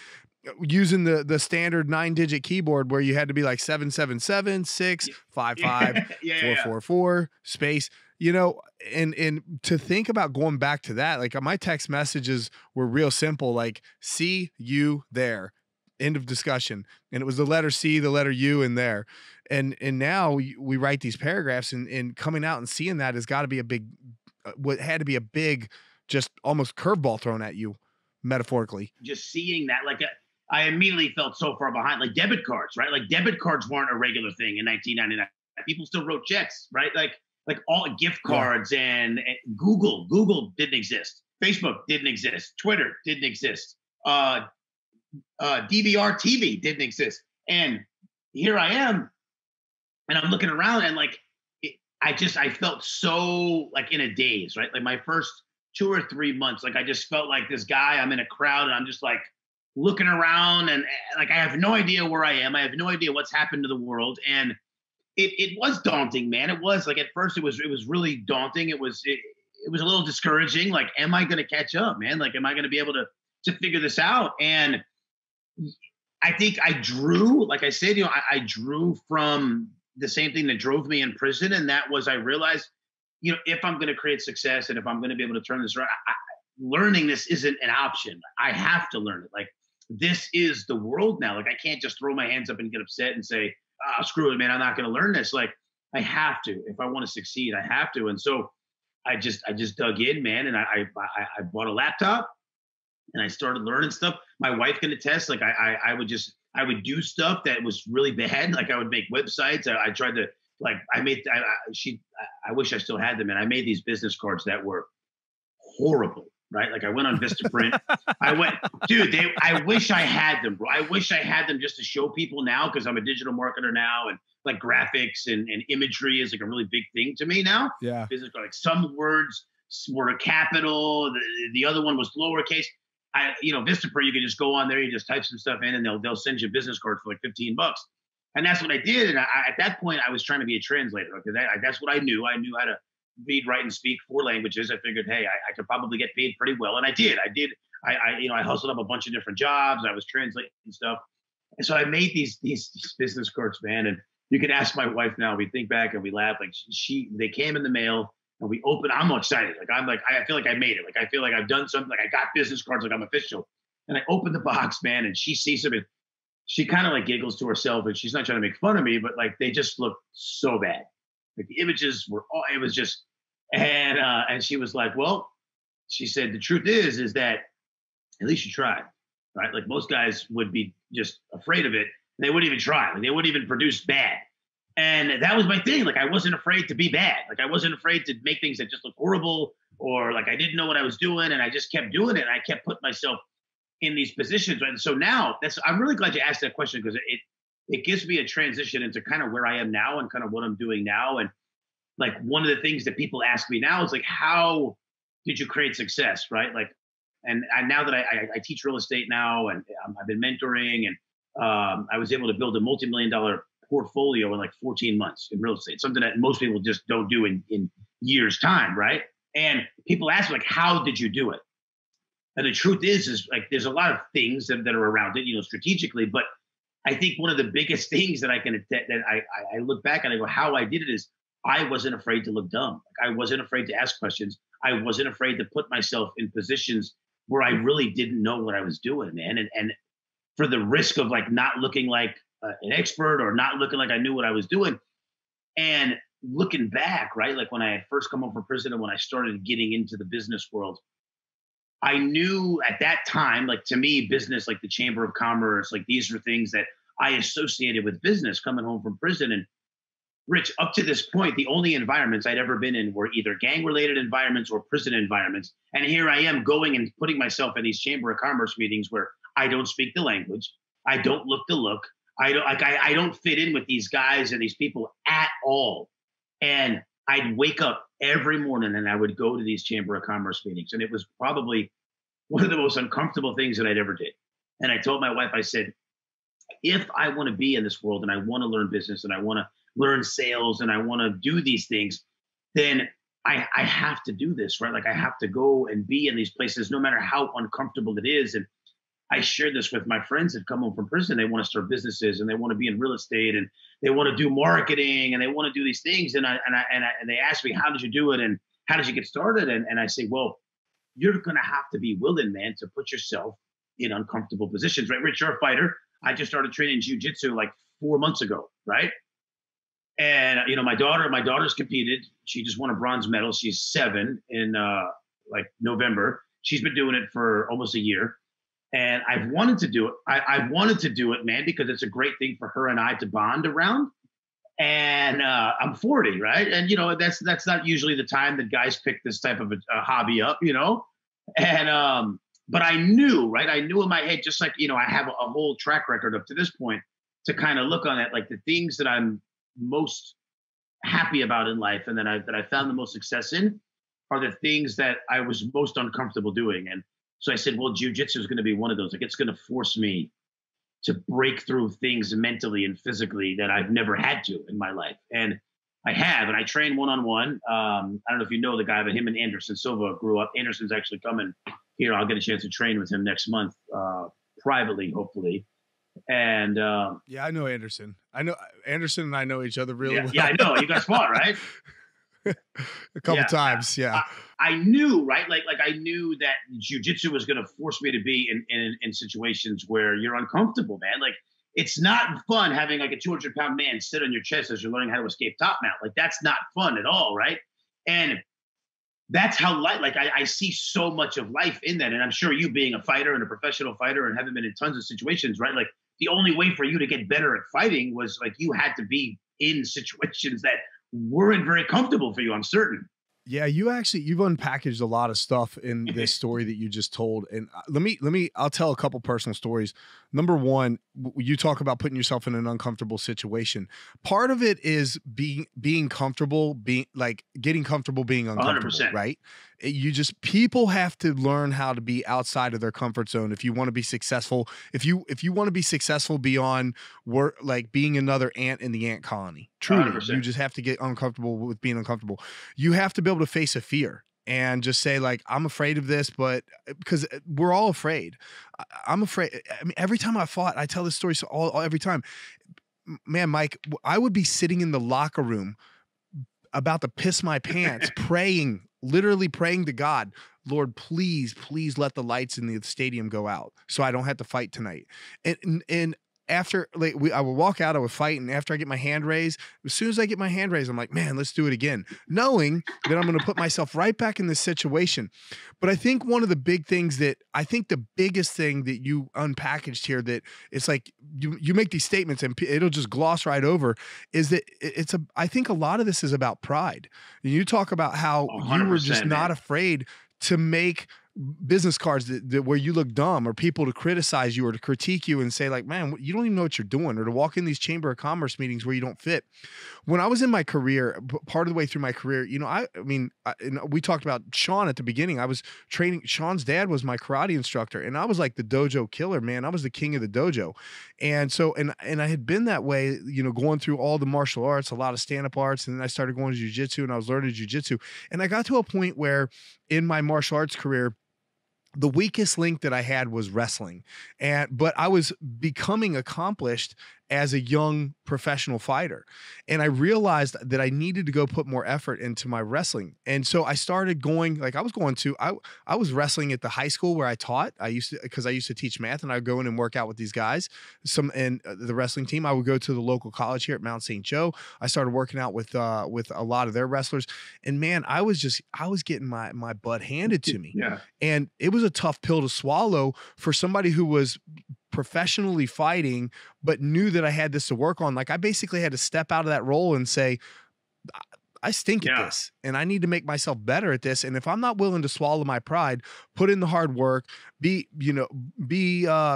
using the standard 9-digit keyboard where you had to be like 777 655 444 space, and to think about going back to that, like my text messages were real simple, like see you there, end of discussion. And it was the letter C, the letter U in there. And now we write these paragraphs and coming out and seeing that has got to be what had to be a big, just almost curveball thrown at you metaphorically. Just seeing that, like I immediately felt so far behind, like debit cards, right? Like debit cards weren't a regular thing in 1999. People still wrote checks, right? Like all gift cards and Google didn't exist. Facebook didn't exist. Twitter didn't exist. DVR TV didn't exist. And here I am, and I'm looking around and like, I felt so like in a daze, right? Like my first 2 or 3 months, like I just felt like this guy, I'm in a crowd and I'm just like looking around and like, I have no idea where I am. I have no idea what's happened to the world. And it was daunting, man. It was like, at first it was really daunting. It it was a little discouraging. Like, am I going to catch up, man? Like, am I going to be able to figure this out? And I think I drew, like I said, I drew from the same thing that drove me in prison. And that was, I realized, if I'm going to create success and if I'm going to be able to turn this around, learning this isn't an option. I have to learn it. Like, this is the world now. Like, I can't just throw my hands up and get upset and say, screw it, man, I'm not going to learn this. Like, I have to. If I want to succeed, I have to. And so I just dug in, man, and I bought a laptop and I started learning stuff. My wife can attest. Like, I would do stuff that was really bad. Like, I would make websites. I tried to, like, I wish I still had them. And I made these business cards that were horrible, right? Like, I went on Vistaprint. I wish I had them, bro. I wish I had them just to show people now, because I'm a digital marketer now, and like graphics and imagery is like a really big thing to me now. Yeah. Business card, like some words were a capital, the other one was lowercase. Vistaprint, you can just go on there, you just type some stuff in, and they'll send you a business card for like $15. And that's what I did. And at that point, I was trying to be a translator. Okay, that's what I knew. I knew how to read, write, and speak 4 languages. I figured, hey, I could probably get paid pretty well, and I did. I hustled up a bunch of different jobs. I was translating stuff, and so I made these business cards, man. And you can ask my wife now. We think back and we laugh. Like, they came in the mail. And we open, I'm excited. I feel like I made it. Like, I feel like I've done something. Like, I got business cards, like I'm official. And I open the box, man, and she sees them. And she kind of like giggles to herself, and she's not trying to make fun of me, but like, they just look so bad. Like, the images were all, it was just, and she was like, well, she said, the truth is that at least you tried, right? Like, most guys would be just afraid of it. They wouldn't even try. Like, they wouldn't even produce bad. And that was my thing. Like, I wasn't afraid to be bad. Like, I wasn't afraid to make things that just look horrible, or like I didn't know what I was doing, and I just kept doing it. And I kept putting myself in these positions. And so now I'm really glad you asked that question, because it gives me a transition into kind of where I am now and kind of what I'm doing now. And like, one of the things that people ask me now is like, how did you create success? Right. Like, and now that I teach real estate now, and I've been mentoring, and I was able to build a multi-million-dollar portfolio in like 14 months in real estate, something that most people just don't do in years time. Right. And people ask me, like, how did you do it? And the truth is like, there's a lot of things that are around it, strategically, but I think one of the biggest things that I look back and I go, how I did it is I wasn't afraid to look dumb. Like, I wasn't afraid to ask questions. I wasn't afraid to put myself in positions where I really didn't know what I was doing, man. And for the risk of like not looking like an expert, or not looking like I knew what I was doing. And looking back, right, like when I had first come home from prison and when I started getting into the business world, I knew at that time, like, to me, business, like the Chamber of Commerce, like, these were things that I associated with business coming home from prison. And Rich, up to this point, the only environments I'd ever been in were either gang-related environments or prison environments. And here I am going and putting myself in these Chamber of Commerce meetings where I don't speak the language. I don't look the look. I don't fit in with these guys and these people at all. And I'd wake up every morning and I would go to these Chamber of Commerce meetings. And it was probably one of the most uncomfortable things that I'd ever did. And I told my wife, I said, if I want to be in this world and I want to learn business and I want to learn sales and I want to do these things, then I have to do this, right? Like, I have to go and be in these places, no matter how uncomfortable it is. And I share this with my friends that come home from prison. They want to start businesses and they want to be in real estate and they want to do marketing and they want to do these things. And they ask me, how did you do it? And how did you get started? And I say, well, you're going to have to be willing, man, to put yourself in uncomfortable positions, right? Rich, you're a fighter. I just started training jiu-jitsu like 4 months ago, right? And, my daughter's competed. She just won a bronze medal. She's 7 in like November. She's been doing it for almost a year. And I've wanted to do it. I've wanted to do it, man, because it's a great thing for her and I to bond around. And I'm 40, right? And, that's not usually the time that guys pick this type of a hobby up, And, but I knew, right? I knew in my head, just like, I have a whole track record up to this point to kind of look on it, like the things that I'm most happy about in life and that I found the most success in are the things that I was most uncomfortable doing. And so I said, well, jiu-jitsu is going to be one of those. Like, it's going to force me to break through things mentally and physically that I've never had to in my life. And I have, and I train one-on-one. I don't know if you know the guy, but him and Anderson Silva grew up. Anderson's actually coming here. I'll get a chance to train with him next month, privately, hopefully. And yeah, I know Anderson. I know Anderson and I know each other really well. Yeah, I know. You guys fought, right? A couple times, yeah. I knew, right? Like I knew that jujitsu was going to force me to be in situations where you're uncomfortable, man. Like it's not fun having like a 200-pound man sit on your chest as you're learning how to escape top mount. Like that's not fun at all, right? And that's how like I see so much of life in that. And I'm sure you being a fighter and a professional fighter and having been in tons of situations, right? Like the only way for you to get better at fighting was like you had to be in situations that weren't very comfortable for you, I'm certain. Yeah, you've unpackaged a lot of stuff in this story that you just told. And I'll tell a couple personal stories. Number one, you talk about putting yourself in an uncomfortable situation. Part of it is being comfortable, getting comfortable being uncomfortable, 100%. right? People have to learn how to be outside of their comfort zone if you want to be successful. If you want to be successful beyond work, like being another ant in the ant colony. Truly, 100%. you just have to get uncomfortable with being uncomfortable. You have to be able to face a fear and just say like, I'm afraid of this, but because we're all afraid. I'm afraid. I mean, every time I fought, I tell this story every time, man, Mike, I would be sitting in the locker room about to piss my pants, literally praying to God, Lord, please, please let the lights in the stadium go out so I don't have to fight tonight. And after I would walk out, I would fight. And after I get my hand raised, as soon as I get my hand raised, I'm like, man, let's do it again. Knowing that I'm going to put myself right back in this situation. But I think one of the big things the biggest thing that you unpackaged here, that it's like you make these statements and it'll just gloss right over, is that I think a lot of this is about pride. And you talk about how you were just not afraid to make business cards that where you look dumb, or people to criticize you or to critique you and say like, man, you don't even know what you're doing, or to walk in these chamber of commerce meetings where you don't fit. When I was in my career, part of the way through my career, I mean, we talked about Sean at the beginning. I was training. Sean's dad was my karate instructor, and I was like the dojo killer, man. I was the king of the dojo. And so, and I had been that way, going through all the martial arts, a lot of stand-up arts. And then I started going to jujitsu, and I was learning jujitsu. And I got to a point where in my martial arts career, the weakest link that I had was wrestling. But I was becoming accomplished as a young professional fighter. And I realized that I needed to go put more effort into my wrestling. And so I started going, like I was wrestling at the high school where I taught. Because I used to teach math, and I would go in and work out with these guys. And the wrestling team, I would go to the local college here at Mount St. Joe. I started working out with a lot of their wrestlers. And man, I was getting my butt handed to me. Yeah. And it was a tough pill to swallow for somebody who was professionally fighting, but knew that I had this to work on. Like I basically had to step out of that role and say, I stink at this, and I need to make myself better at this. And if I'm not willing to swallow my pride, put in the hard work, be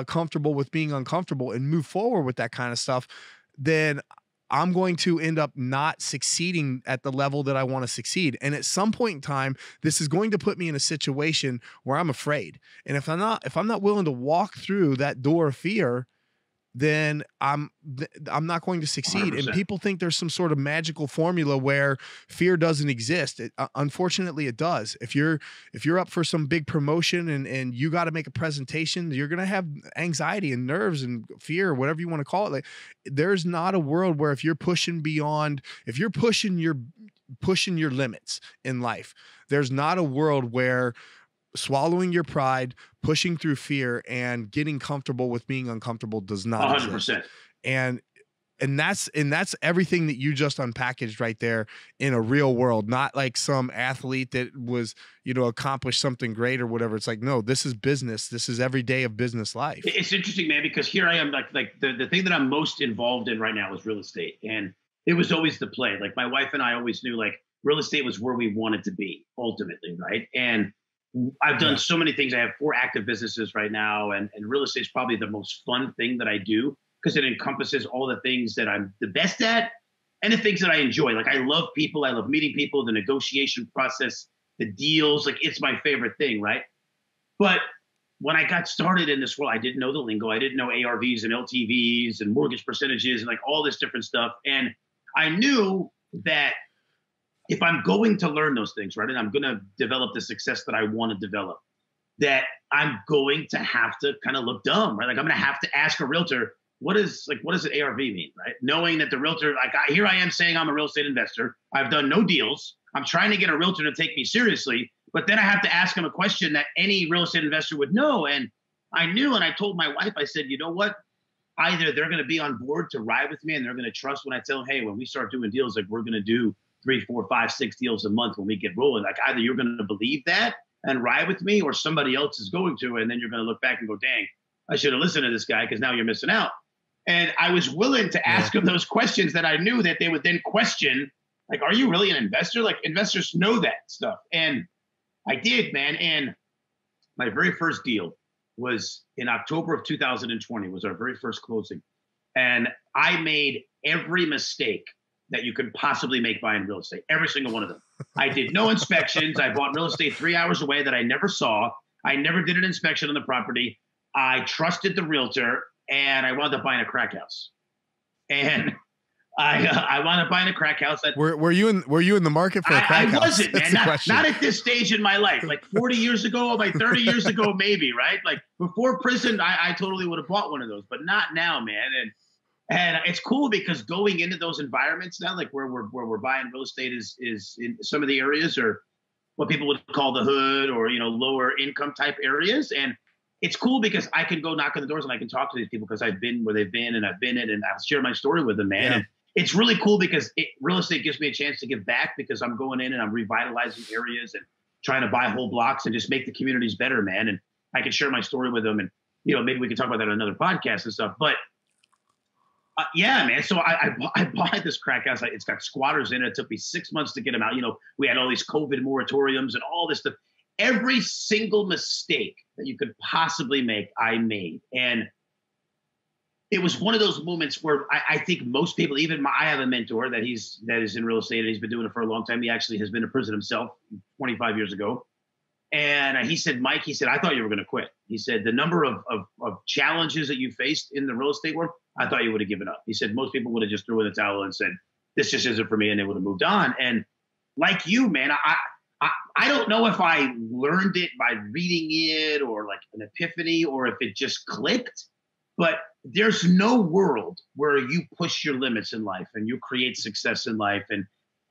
comfortable with being uncomfortable and move forward with that kind of stuff, then I'm going to end up not succeeding at the level that I want to succeed. And at some point in time, this is going to put me in a situation where I'm afraid. And if I'm not willing to walk through that door of fear, then I'm not going to succeed. 100%. And people think there's some sort of magical formula where fear doesn't exist. Unfortunately, it does. If you're up for some big promotion and you got to make a presentation, you're going to have anxiety and nerves and fear, whatever you want to call it. Like, there's not a world where if you're pushing your limits in life, there's not a world where swallowing your pride, pushing through fear, and getting comfortable with being uncomfortable does not 100%. exist. And that's everything that you just unpackaged right there in a real world, not like some athlete that was, accomplished something great or whatever. It's like, no, this is business. This is every day of business life. It's interesting, man, because here I am, like the thing that I'm most involved in right now is real estate. And it was always the play. Like my wife and I always knew like real estate was where we wanted to be ultimately. Right. And I've done so many things. I have 4 active businesses right now, and real estate is probably the most fun thing that I do because it encompasses all the things that I'm the best at and the things that I enjoy. Like I love people. I love meeting people, the negotiation process, the deals. Like it's my favorite thing, right? But when I got started in this world, I didn't know the lingo. I didn't know ARVs and LTVs and mortgage percentages and like all this different stuff. And I knew that if I'm going to learn those things, right, and I'm going to develop the success that I want to develop, that I'm going to have to kind of look dumb, right? Like I'm going to have to ask a realtor, what does an ARV mean, right? Knowing that the realtor, like here I am saying I'm a real estate investor. I've done no deals. I'm trying to get a realtor to take me seriously, but then I have to ask him a question that any real estate investor would know. And I knew, and I told my wife, I said, you know what? Either they're going to be on board to ride with me and they're going to trust when I tell them, hey, when we start doing deals, like we're going to do 3, 4, 5, 6 deals a month when we get rolling. Like either you're going to believe that and ride with me or somebody else is going to, and then you're going to look back and go, dang, I should have listened to this guy because now you're missing out. And I was willing to ask him those questions that I knew that they would then question, like, are you really an investor? Like investors know that stuff. And I did, man. And my very first deal was in October of 2020 was our very first closing. And I made every mistake that you could possibly make buying real estate, every single one of them. I did no inspections. I bought real estate 3 hours away that I never saw. I never did an inspection on the property. I trusted the realtor and I wound up buying a crack house. And I wound up buying a crack house. Were you in the market for a crack house? I wasn't, man. Not at this stage in my life. Like 40 years ago, like 30 years ago, maybe, right? Like before prison, I totally would have bought one of those, but not now, man. And it's cool because going into those environments now, like where we're buying real estate is in some of the areas or what people would call the hood or, you know, lower income type areas. And it's cool because I can go knock on the doors and I can talk to these people because I've been where they've been and I've been in and I'll share my story with them, man. Yeah. And it's really cool because real estate gives me a chance to give back because I'm going in and I'm revitalizing areas and trying to buy whole blocks and just make the communities better, man. And I can share my story with them and, you know, maybe we can talk about that on another podcast and stuff. But yeah, man. So I bought this crack house. It's got squatters in it. It took me 6 months to get them out. You know, we had all these COVID moratoriums and all this stuff. Every single mistake that you could possibly make, I made. And it was one of those moments where I think most people, I have a mentor that is in real estate and he's been doing it for a long time. He actually has been in prison himself 25 years ago. And he said, Mike, he said, I thought you were going to quit. He said, the number of challenges that you faced in the real estate world, I thought you would have given up. He said, most people would have just threw in the towel and said, this just isn't for me. And they would have moved on. And like you, man, I don't know if I learned it by reading it or like an epiphany or if it just clicked, but there's no world where you push your limits in life and you create success in life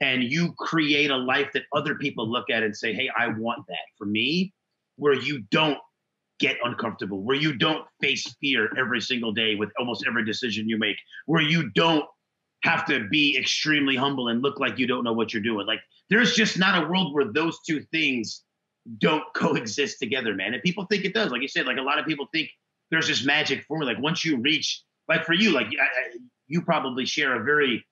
and you create a life that other people look at and say, hey, I want that for me, where you don't get uncomfortable, where you don't face fear every single day with almost every decision you make, where you don't have to be extremely humble and look like you don't know what you're doing. Like there's just not a world where those two things don't coexist together, man. And people think it does. Like you said, like a lot of people think there's this magic formula. Like once you reach, like for you, like you probably share a very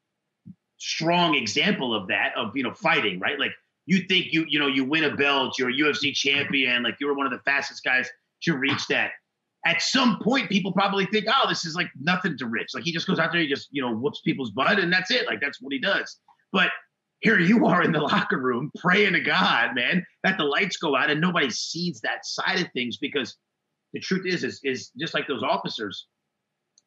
strong example of that, of, you know, fighting, right? Like you think you win a belt, you're a UFC champion, like you were one of the fastest guys to reach that. At some point, people probably think, oh, this is like nothing to Rich. Like he just goes out there, he just, you know, whoops people's butt and that's it. Like that's what he does. But here you are in the locker room praying to God, man, that the lights go out and nobody sees that side of things, because the truth is just like those officers,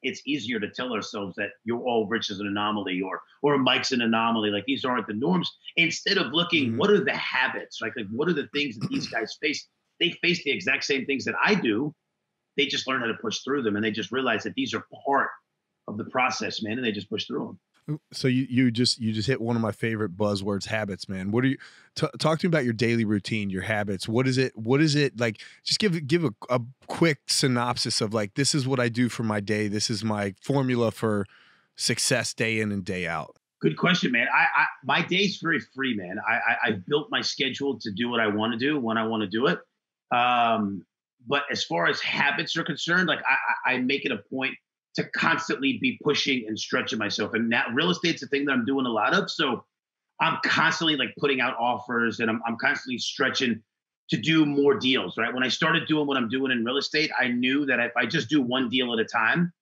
it's easier to tell ourselves that you're all Rich is an anomaly or Mike's an anomaly. Like these aren't the norms. Instead of looking, what are the habits? Like what are the things that these guys face? They face the exact same things that I do. They just learn how to push through them, and they just realize that these are part of the process, man, and they just push through them. So you just hit one of my favorite buzzwords, habits, man. What are you talk to me about your daily routine, your habits? What is it like? Just give a quick synopsis of like, this is what I do for my day. This is my formula for success day in and day out. Good question, man. My day's very free, man. I built my schedule to do what I want to do when I want to do it. But as far as habits are concerned, like I make it a point to constantly be pushing and stretching myself. And now real estate's a thing that I'm doing a lot of. So I'm constantly like putting out offers and I'm constantly stretching to do more deals, right? When I started doing what I'm doing in real estate, I knew that if I just do one deal at a time,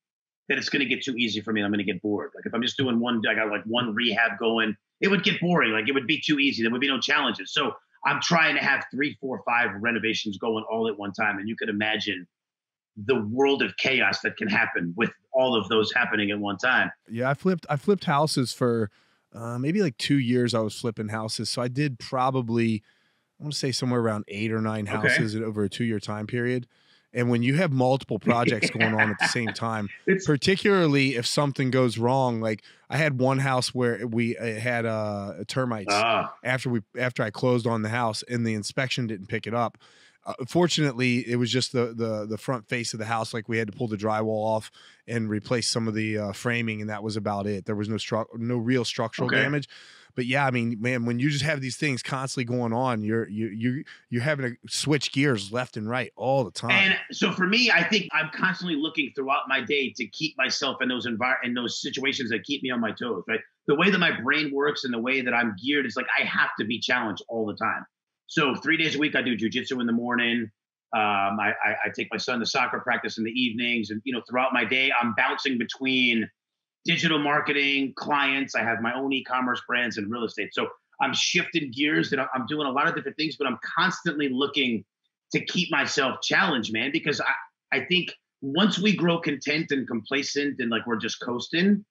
that it's going to get too easy for me. I'm going to get bored. Like if I'm just doing I got like one rehab going, it would get boring. Like it would be too easy. There would be no challenges. So I'm trying to have 3, 4, 5 renovations going all at one time. And you could imagine the world of chaos that can happen with all of those happening at one time. Yeah. I flipped houses for maybe like 2 years I was flipping houses. So I did probably, I want to say somewhere around 8 or 9 Okay. houses over a 2 year time period. And when you have multiple projects going on at the same time, It's particularly if something goes wrong, like I had one house where we had termites ah after I closed on the house and the inspection didn't pick it up. Fortunately, it was just the front face of the house. Like we had to pull the drywall off and replace some of the framing, and that was about it. There was no real structural okay. damage. But yeah, I mean, man, when you just have these things constantly going on, you're having to switch gears left and right all the time. And so for me, I think I'm constantly looking throughout my day to keep myself in in those situations that keep me on my toes, right? The way that my brain works and the way that I'm geared is like I have to be challenged all the time. So 3 days a week, I do jujitsu in the morning. I take my son to soccer practice in the evenings, and throughout my day, I'm bouncing between digital marketing, clients. I have my own e-commerce brands and real estate. So I'm shifting gears and I'm doing a lot of different things, but I'm constantly looking to keep myself challenged, man, because I think once we grow content and complacent and like we're just coasting,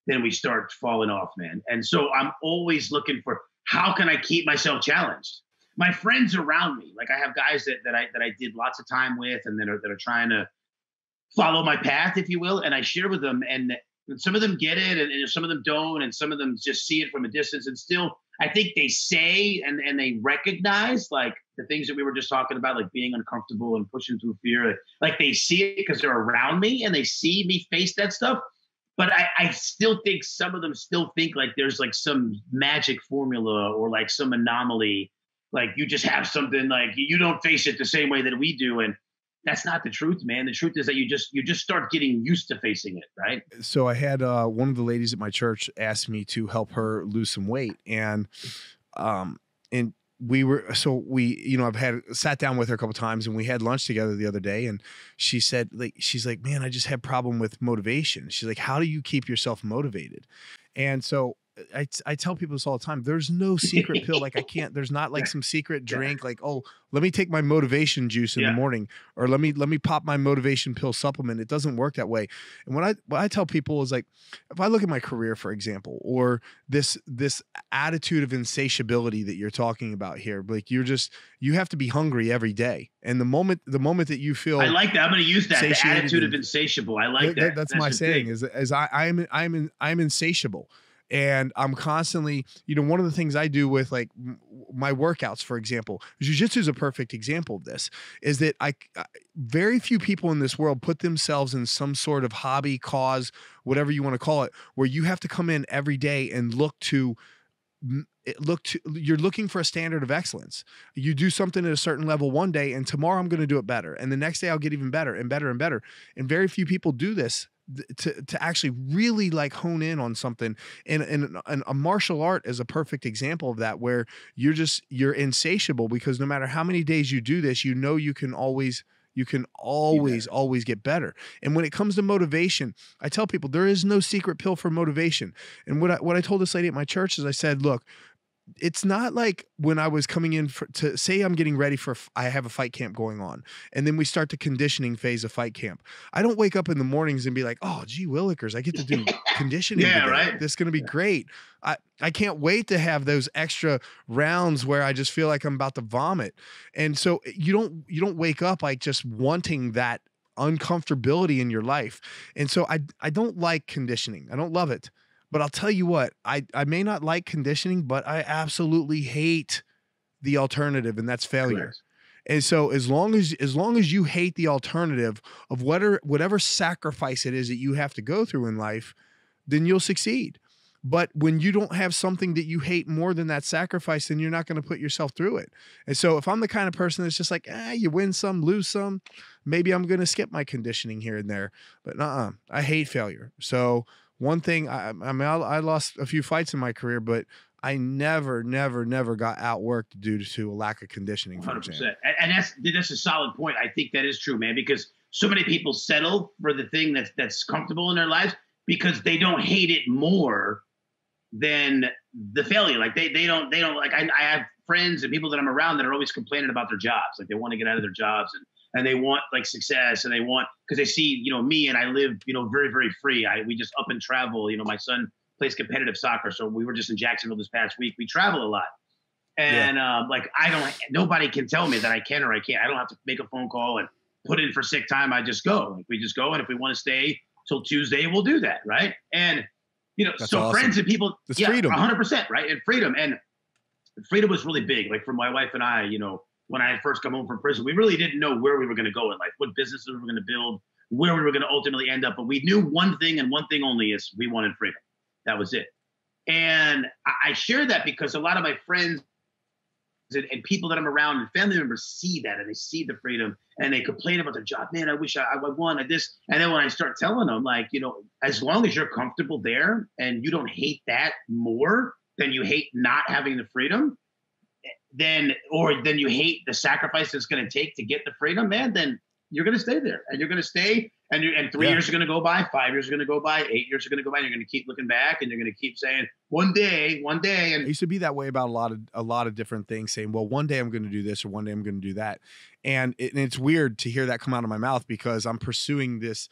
then we start falling off, man. And so I'm always looking for how can I keep myself challenged? My friends around me, like I have guys that I did lots of time with and that are trying to follow my path, if you will. And I share with them, and some of them get it, and some of them don't, and some of them just see it from a distance. And still, I think they say and they recognize like the things that we were just talking about, like being uncomfortable and pushing through fear. Like they see it because they're around me and they see me face that stuff. But I still think some of them still think like there's like some magic formula or like some anomaly. Like you just have something like you don't face it the same way that we do. And that's not the truth, man. The truth is that you just start getting used to facing it, right? So I had one of the ladies at my church ask me to help her lose some weight, and I've sat down with her a couple times, and we had lunch together the other day, and she said she's like, man, I just have problem with motivation. She's like, how do you keep yourself motivated? And so I tell people this all the time. There's no secret pill. Like there's not like some secret drink. Like, oh, let me take my motivation juice in the morning, or let me pop my motivation pill supplement. It doesn't work that way. And what I tell people is like, if I look at my career, for example, or this attitude of insatiability that you're talking about here, like you have to be hungry every day. And the moment that you feel, I like that. I'm going to use that. The attitude of insatiable. I like that. That's my saying is I'm insatiable. And I'm constantly, one of the things I do with like my workouts, for example, jiu-jitsu is a perfect example of this, is that very few people in this world put themselves in some sort of hobby, cause, whatever you want to call it, where you have to come in every day and you're looking for a standard of excellence. You do something at a certain level one day, and tomorrow I'm going to do it better. And the next day I'll get even better and better and better. And very few people do this to actually really like hone in on something. And a martial art is a perfect example of that, where you're insatiable, because no matter how many days you do this, you can always get better. And when it comes to motivation, I tell people there is no secret pill for motivation. And what I told this lady at my church is I said, look, it's not like when I was coming in to say I'm getting ready I have a fight camp going on, and then we start the conditioning phase of fight camp. I don't wake up in the mornings and be like, oh, gee willikers, I get to do conditioning today. Right. This is going to be great. I can't wait to have those extra rounds where I just feel like I'm about to vomit. And so you don't wake up like just wanting that uncomfortability in your life. And so I don't like conditioning. I don't love it. But I'll tell you what, I may not like conditioning, but I absolutely hate the alternative, and that's failure. Correct. And so as long as you hate the alternative of whatever sacrifice it is that you have to go through in life, then you'll succeed. But when you don't have something that you hate more than that sacrifice, then you're not going to put yourself through it. And so if I'm the kind of person that's just like, you win some, lose some, maybe I'm going to skip my conditioning here and there. But I hate failure. So one thing, I lost a few fights in my career, but I never got outworked due to a lack of conditioning. 100%. And that's a solid point. I think that is true, man, because so many people settle for the thing that's comfortable in their lives because they don't hate it more than the failure. Like they don't like, I have friends and people that I'm around that are always complaining about their jobs. Like they want to get out of their jobs and they want like success, and because they see, me, and I live, very, very free. We just up and travel. My son plays competitive soccer. So we were just in Jacksonville this past week. We travel a lot. And like, nobody can tell me that I can or I can't. I don't have to make a phone call and put in for sick time. I just go. Like, we just go. And if we want to stay till Tuesday, we'll do that. Right. And, that's so awesome. Friends and people, it's freedom. 100%. Right. And freedom was really big. Like for my wife and I, when I had first come home from prison, we really didn't know where we were going to go in life, what businesses we were going to build, where we were going to ultimately end up. But we knew one thing and one thing only is we wanted freedom. That was it. And I share that because a lot of my friends and people that I'm around and family members see that, and they see the freedom and they complain about their job. Man, I wish I wanted this. And then when I start telling them, like, as long as you're comfortable there and you don't hate that more than you hate not having the freedom, then you hate the sacrifice it's going to take to get the freedom, man, then you're going to stay there and you're going to stay. And 3 years are going to go by, 5 years are going to go by, 8 years are going to go by. And you're going to keep looking back and you're going to keep saying one day. And I used to be that way about a lot of different things, saying, well, one day I'm going to do this or one day I'm going to do that. And it's weird to hear that come out of my mouth because I'm pursuing this,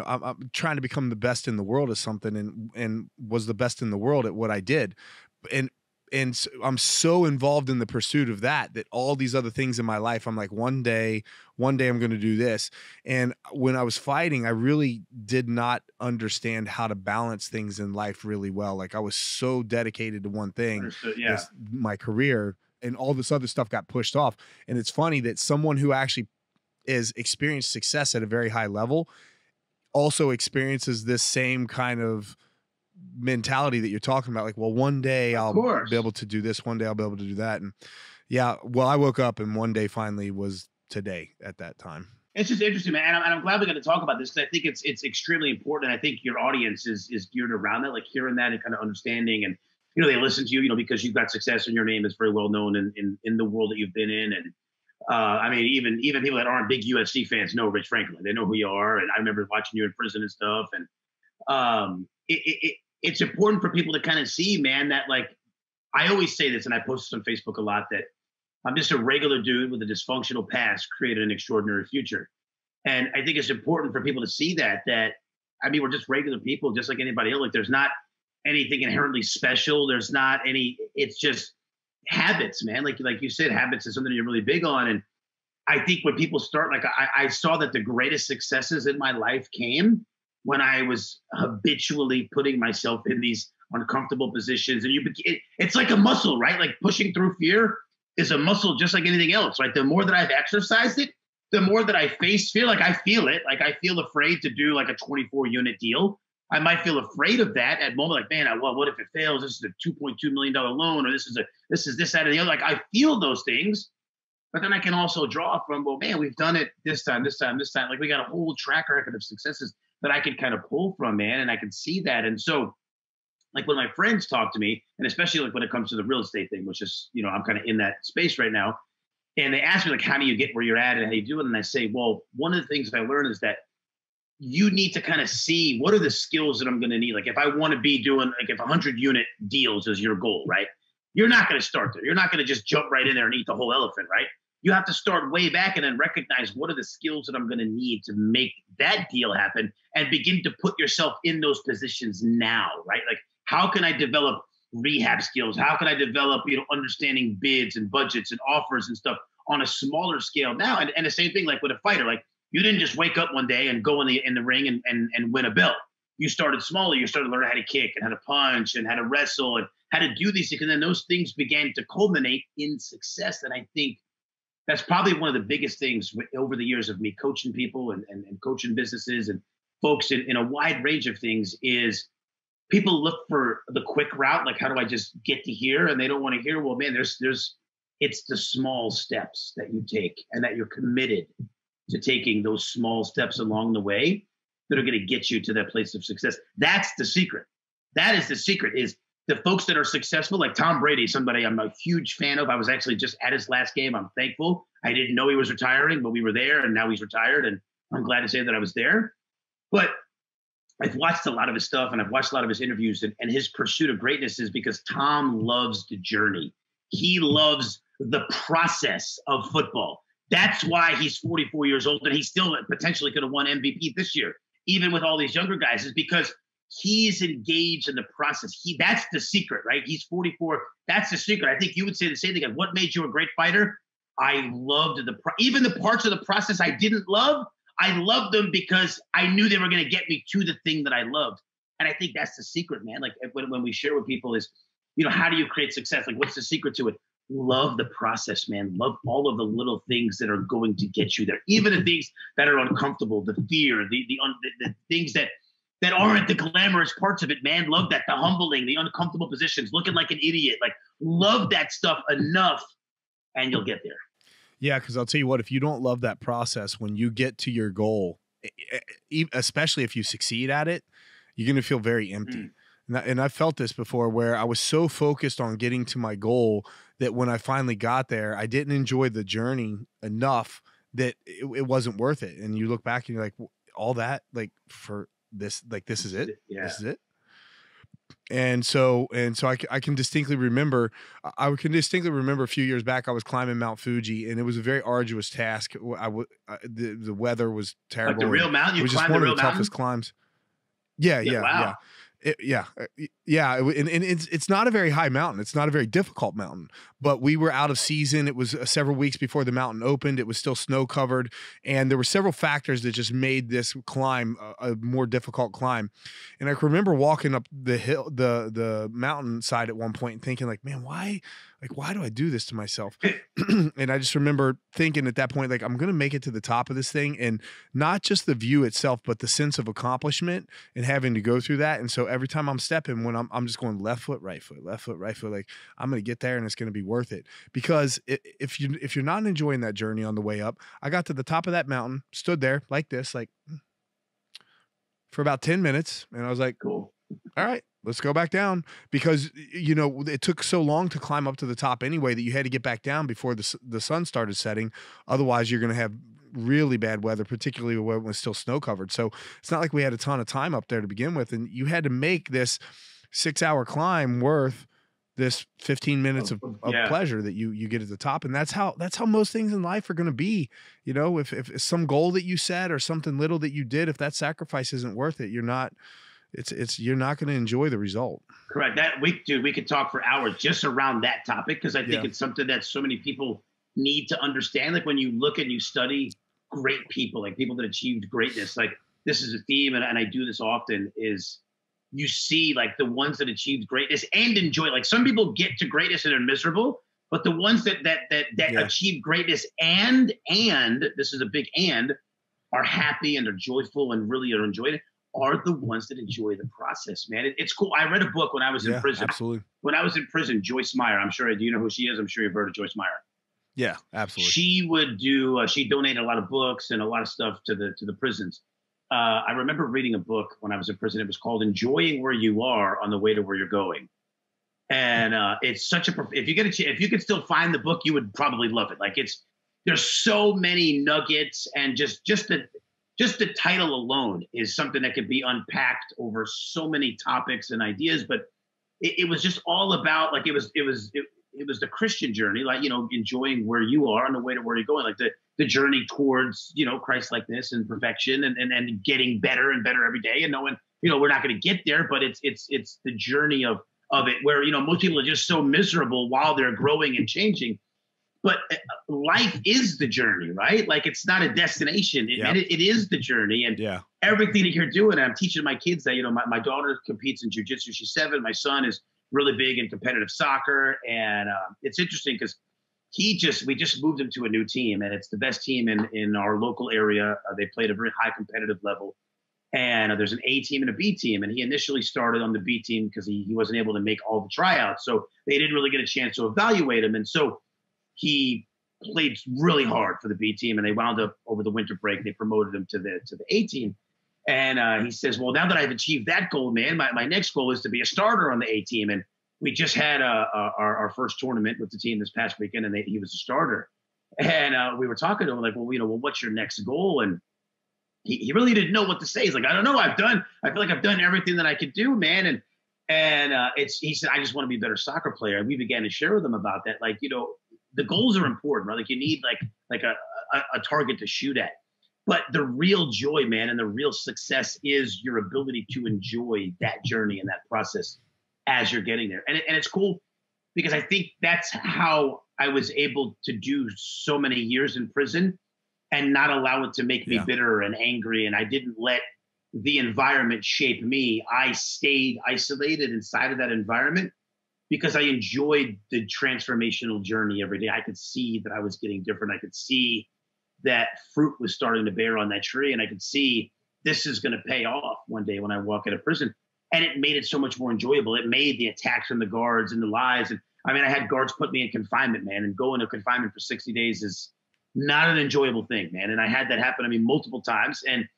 I'm trying to become the best in the world at something and was the best in the world at what I did. And so I'm so involved in the pursuit of that all these other things in my life, I'm like, one day I'm going to do this. And when I was fighting, I really did not understand how to balance things in life really well. Like I was so dedicated to one thing, my career, and all this other stuff got pushed off. And it's funny that someone who actually is experienced success at a very high level also experiences this same kind of mentality that you're talking about. Like, well, one day I'll be able to do this. One day I'll be able to do that. And I woke up and one day finally was today at that time. It's just interesting, man. And I'm glad we're going to talk about this because I think it's extremely important. I think your audience is geared around that, like hearing that and kind of understanding. And, they listen to you, because you've got success and your name is very well known in the world that you've been in. And I mean, even people that aren't big USC fans know Rich Franklin. They know who you are. And I remember watching you in prison and stuff. And it's important for people to kind of see, man, that like, I always say this, and I post this on Facebook a lot, that I'm just a regular dude with a dysfunctional past created an extraordinary future. And I think it's important for people to see that, I mean, we're just regular people, just like anybody else. Like there's not anything inherently special. There's not it's just habits, man. Like you said, habits is something you're really big on. And I think when people start, like I saw that the greatest successes in my life came when I was habitually putting myself in these uncomfortable positions. And it's like a muscle, right? Like pushing through fear is a muscle just like anything else, right? The more that I've exercised it, the more that I face fear, like I feel it. Like I feel afraid to do like a 24 unit deal. I might feel afraid of that at the moment, like, man, what if it fails? This is a $2.2 million loan, or this is this, that, and the other. Like I feel those things, but then I can also draw from, well, man, we've done it this time. Like we got a whole track record of successes that I could kind of pull from, man. And I can see that. And so like when my friends talk to me, and especially like when it comes to the real estate thing, which is, I'm kind of in that space right now. And they ask me like, how do you get where you're at and how you do it? And I say, well, one of the things I learned is that you need to kind of see what are the skills that I'm going to need. Like if I want to be doing, like if 100 unit deals is your goal, right? You're not going to start there. You're not going to just jump right in there and eat the whole elephant, right? You have to start way back and then recognize what are the skills that I'm going to need to make that deal happen and begin to put yourself in those positions now, right? Like how can I develop rehab skills? How can I develop, understanding bids and budgets and offers and stuff on a smaller scale now? And the same thing, like with a fighter, like you didn't just wake up one day and go in the ring and win a belt. You started smaller. You started learning how to kick and how to punch and how to wrestle and how to do these things. And then those things began to culminate in success. And I think that's probably one of the biggest things over the years of me coaching people and coaching businesses and folks in a wide range of things is people look for the quick route. Like, how do I just get to here? And they don't want to hear, well, man, it's the small steps that you take and that you're committed to taking those small steps along the way that are going to get you to that place of success. That's the secret. That is the secret, is the folks that are successful, like Tom Brady, somebody I'm a huge fan of. I was actually just at his last game. I'm thankful. I didn't know he was retiring, but we were there and now he's retired. And I'm glad to say that I was there. But I've watched a lot of his stuff and I've watched a lot of his interviews, and his pursuit of greatness is because Tom loves the journey. He loves the process of football. That's why he's 44 years old and he still potentially could have won MVP this year, even with all these younger guys, is because he's engaged in the process. That's the secret, right? He's 44. That's the secret. I think you would say the same thing. What made you a great fighter? I loved even the parts of the process I didn't love. I loved them because I knew they were going to get me to the thing that I loved. And I think that's the secret, man. Like when we share with people is, how do you create success? Like, what's the secret to it? Love the process, man. Love all of the little things that are going to get you there. Even the things that are uncomfortable, the fear, the things that aren't the glamorous parts of it, man. Love that, the humbling, the uncomfortable positions, looking like an idiot. Like, love that stuff enough and you'll get there. Yeah, because I'll tell you what, if you don't love that process, when you get to your goal, especially if you succeed at it, you're going to feel very empty. And I felt this before where I was so focused on getting to my goal that when I finally got there, I didn't enjoy the journey enough that it wasn't worth it. And you look back and you're like, all that, like, for this, like, this is it? Yeah. This is it? And so I can distinctly remember, a few years back, I was climbing Mount Fuji, and it was a very arduous task. The weather was terrible. Like the real mountain? It was just one of the toughest climbs. Yeah. Wow. And it's not a very high mountain. It's not a very difficult mountain, but we were out of season. It was several weeks before the mountain opened. It was still snow covered. And there were several factors that just made this climb a more difficult climb. And I can remember walking up the hill, the mountainside at one point and thinking like, man, why do I do this to myself? And I just remember thinking at that point, like, I'm going to make it to the top of this thing, and not just the view itself, but the sense of accomplishment and having to go through that. And so every time I'm stepping, when I'm just going left foot, right foot, left foot, right foot, like, I'm going to get there and it's going to be worth it. Because if you're not enjoying that journey on the way up, I got to the top of that mountain, stood there like this, like, for about 10 minutes. And I was like, cool. All right, let's go back down, because it took so long to climb up to the top anyway that you had to get back down before the sun started setting. Otherwise, you're going to have really bad weather, particularly when it was still snow covered. So it's not like we had a ton of time up there to begin with, and you had to make this 6-hour climb worth this 15 minutes of pleasure that you get at the top. And that's how most things in life are going to be. If some goal that you set or something little that you did, if that sacrifice isn't worth it, you're not going to enjoy the result. Correct. We could talk for hours just around that topic, because I think it's something that so many people need to understand. Like, when you look and you study great people, like people that achieved greatness, like, this is a theme, and I do this often, is you see like the ones that achieved greatness and enjoy. Like, some people get to greatness and are miserable, but the ones that achieve greatness and this is a big and, are happy and are joyful and really are enjoying it, are the ones that enjoy the process, man. It's cool. I read a book when I was in prison. Absolutely. When I was in prison, Joyce Meyer, do you know who she is? I'm sure you've heard of Joyce Meyer. Yeah, absolutely. She would she donated a lot of books and a lot of stuff to the prisons. I remember reading a book when I was in prison. It was called Enjoying Where You Are on the Way to Where You're Going. And it's such if you get a chance, if you could still find the book, you would probably love it. Like, there's so many nuggets, and just the title alone is something that could be unpacked over so many topics and ideas. But it was just all about, like, it was the Christian journey, like, enjoying where you are on the way to where you're going, like the journey towards, Christ-likeness and perfection and getting better and better every day, and knowing, we're not going to get there, but it's the journey of it, where, most people are just so miserable while they're growing and changing. But life is the journey, right? Like, it's not a destination. It is the journey. And everything that you're doing, and I'm teaching my kids that, my daughter competes in jiu-jitsu. She's 7. My son is really big in competitive soccer. And it's interesting because we just moved him to a new team, and it's the best team in our local area. They play at a very high competitive level. And there's an A team and a B team. And he initially started on the B team because he wasn't able to make all the tryouts. So they didn't really get a chance to evaluate him. And so he played really hard for the B team, and they wound up over the winter break. They promoted him to the A team. And he says, well, now that I've achieved that goal, man, my next goal is to be a starter on the A team. And we just had our first tournament with the team this past weekend, and he was a starter. And we were talking to him like, well, what's your next goal? And he really didn't know what to say. He's like, I don't know. I feel like I've done everything that I could do, man. And he said, I just want to be a better soccer player. And we began to share with him about that. Like, the goals are important, right? Like, you need like a target to shoot at. But the real joy, man, and the real success is your ability to enjoy that journey and that process as you're getting there. And it's cool because I think that's how I was able to do so many years in prison and not allow it to make me Yeah. bitter and angry. And I didn't let the environment shape me. I stayed isolated inside of that environment because I enjoyed the transformational journey every day. I could see that I was getting different. I could see that fruit was starting to bear on that tree. And I could see this is going to pay off one day when I walk out of prison. And it made it so much more enjoyable. It made the attacks from the guards and the lies. And I mean, I had guards put me in confinement, man, and going to confinement for 60 days is not an enjoyable thing, man. And I had that happen to me multiple times. And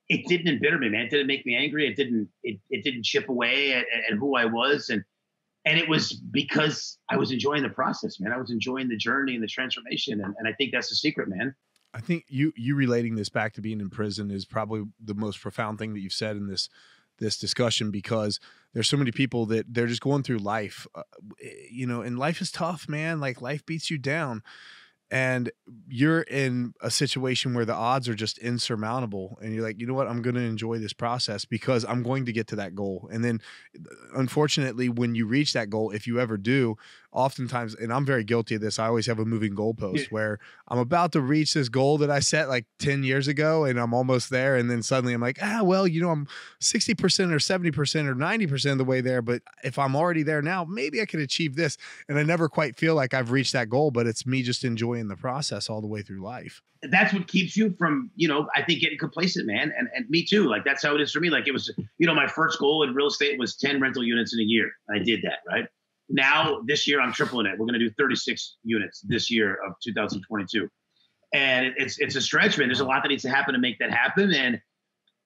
it didn't embitter me, man. It didn't make me angry. It didn't chip away at who I was. And it was because I was enjoying the process, man. I was enjoying the journey and the transformation. And I think that's the secret, man. I think you relating this back to being in prison is probably the most profound thing that you've said in this discussion, because there's so many people that they're just going through life, and life is tough, man. Like, life beats you down, and you're in a situation where the odds are just insurmountable, and you're like, you know what, I'm going to enjoy this process because I'm going to get to that goal. And then unfortunately, when you reach that goal, if you ever do, oftentimes, and I'm very guilty of this, I always have a moving goalpost where I'm about to reach this goal that I set like 10 years ago and I'm almost there. And then suddenly I'm like, well, I'm 60% or 70% or 90% of the way there. But if I'm already there now, maybe I could achieve this. And I never quite feel like I've reached that goal, but it's me just enjoying the process all the way through life. That's what keeps you from, I think, getting complacent, man. And me too. Like, that's how it is for me. Like, it was, my first goal in real estate was 10 rental units in a year. I did that, right? Now, this year, I'm tripling it. We're going to do 36 units this year of 2022. And it's a stretch, man. There's a lot that needs to happen to make that happen. And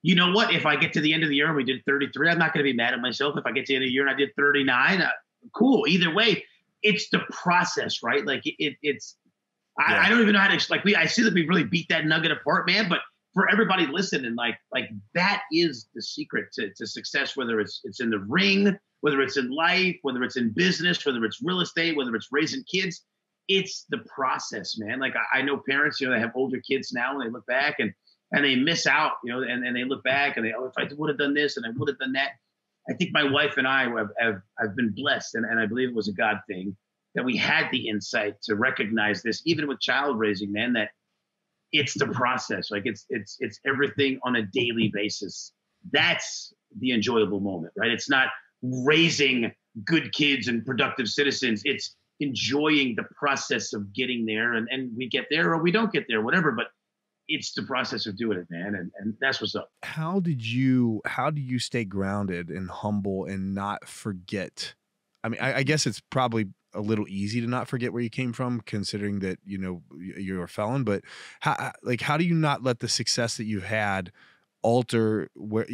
you know what? If I get to the end of the year and we did 33, I'm not going to be mad at myself. If I get to the end of the year and I did 39, cool. Either way, it's the process, right? Like, I don't even know how to, I see that we really beat that nugget apart, man. But for everybody listening, like that is the secret to success, whether it's in the ring, whether it's in life, whether it's in business, whether it's real estate, whether it's raising kids. It's the process, man. Like, I know parents, they have older kids now, and they look back and they miss out, and they look back and if I would have done this and I would have done that. I think my wife and I have been blessed, and I believe it was a God thing, that we had the insight to recognize this, even with child raising, man, that it's the process. Like, it's everything on a daily basis. That's the enjoyable moment, right? It's not raising good kids and productive citizens. It's enjoying the process of getting there, and we get there or we don't get there, whatever, but it's the process of doing it, man. And that's what's up. How do you stay grounded and humble and not forget? I mean, I guess it's probably a little easy to not forget where you came from, considering that, you're a felon, but how do you not let the success that you've had alter where,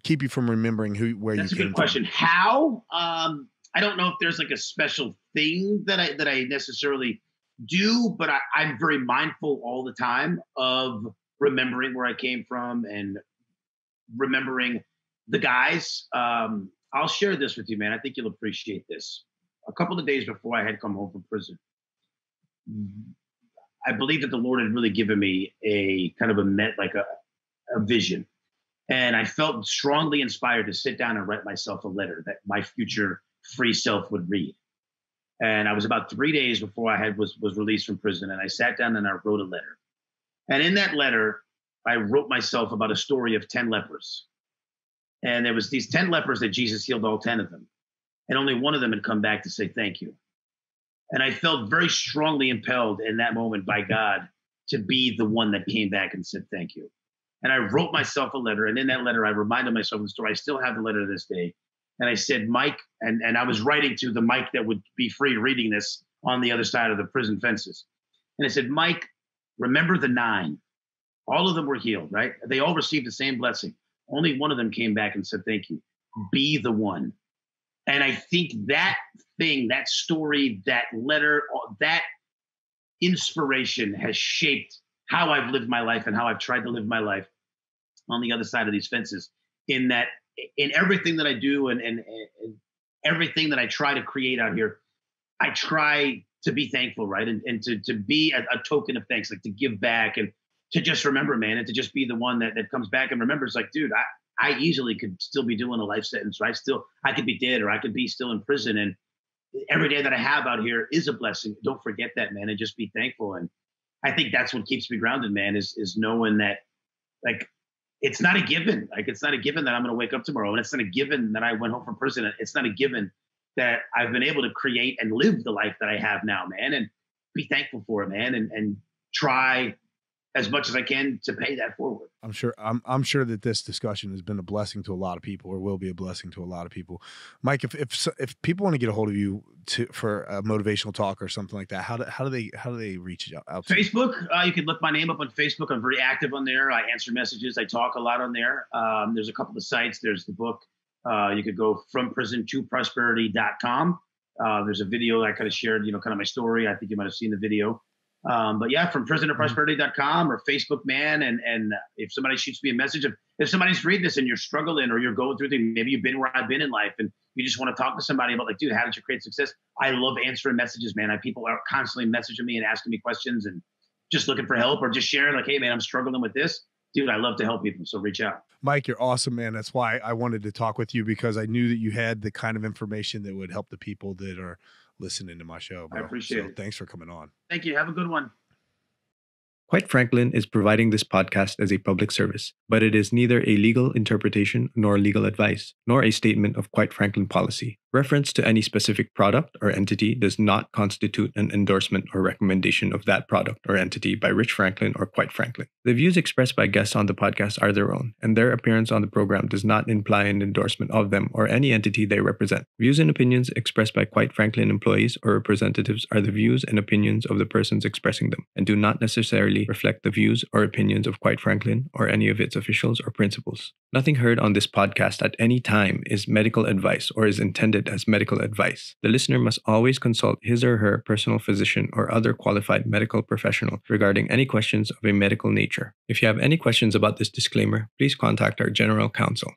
keep you from remembering where you came from? That's a good question. How? I don't know if there's like a special thing that I necessarily do, but I'm very mindful all the time of remembering where I came from and remembering the guys. I'll share this with you, man. I think you'll appreciate this. A couple of days before I had come home from prison, I believe that the Lord had really given me a kind of a vision. And I felt strongly inspired to sit down and write myself a letter that my future free self would read. And I was about 3 days before I was released from prison. And I sat down and I wrote a letter. And in that letter, I wrote myself about a story of 10 lepers. And there was these 10 lepers that Jesus healed all 10 of them. And only one of them had come back to say thank you. And I felt very strongly impelled in that moment by God to be the one that came back and said thank you. And I wrote myself a letter. And in that letter, I reminded myself of the story. I still have the letter to this day. And I said, Mike, and I was writing to the Mike that would be free reading this on the other side of the prison fences. And I said, Mike, remember the 9. All of them were healed, right? They all received the same blessing. Only one of them came back and said, thank you. Be the one. And I think that thing, that story, that letter, that inspiration has shaped how I've lived my life and how I've tried to live my life on the other side of these fences, in everything that I do and everything that I try to create out here, I try to be thankful, right? And to be a token of thanks, like to give back. And to just remember, man, and to just be the one that comes back and remembers, like, dude, I easily could still be doing a life sentence, or I could be dead, or I could be still in prison. And every day that I have out here is a blessing. Don't forget that, man, and just be thankful. And I think that's what keeps me grounded, man, is knowing that, like, it's not a given. Like, it's not a given that I'm going to wake up tomorrow, and it's not a given that I went home from prison. It's not a given that I've been able to create and live the life that I have now, man. And be thankful for it, man, and try as much as I can to pay that forward. I'm sure that this discussion has been a blessing to a lot of people, or will be a blessing to a lot of people. Mike, if people want to get a hold of you for a motivational talk or something like that, how do they reach out to Facebook? You can look my name up on Facebook. I'm very active on there. I answer messages. I talk a lot on there. There's a couple of sites. There's the book. You could go FromPrisonToProsperity.com. There's a video I kind of shared, kind of my story. I think you might have seen the video. But yeah, from PrisonToProsperity.com or Facebook, man. And if somebody shoots me a message, if somebody's reading this and you're struggling or you're going through things, maybe you've been where I've been in life and you just want to talk to somebody about, like, dude, how did you create success? I love answering messages, man. People are constantly messaging me and asking me questions and just looking for help, or just sharing, like, hey, man, I'm struggling with this. Dude, I love to help people. So reach out. Mike, you're awesome, man. That's why I wanted to talk with you, because I knew that you had the kind of information that would help the people that are listening to my show, bro. I appreciate it. Thanks for coming on. Thank you. Have a good one. Quite Franklin is providing this podcast as a public service, but it is neither a legal interpretation nor legal advice, nor a statement of Quite Franklin policy. Reference to any specific product or entity does not constitute an endorsement or recommendation of that product or entity by Rich Franklin or Quite Franklin. The views expressed by guests on the podcast are their own, and their appearance on the program does not imply an endorsement of them or any entity they represent. Views and opinions expressed by Quite Franklin employees or representatives are the views and opinions of the persons expressing them, and do not necessarily reflect the views or opinions of Quite Franklin or any of its officials or principals. Nothing heard on this podcast at any time is medical advice or is intended as medical advice. The listener must always consult his or her personal physician or other qualified medical professional regarding any questions of a medical nature. If you have any questions about this disclaimer, please contact our general counsel.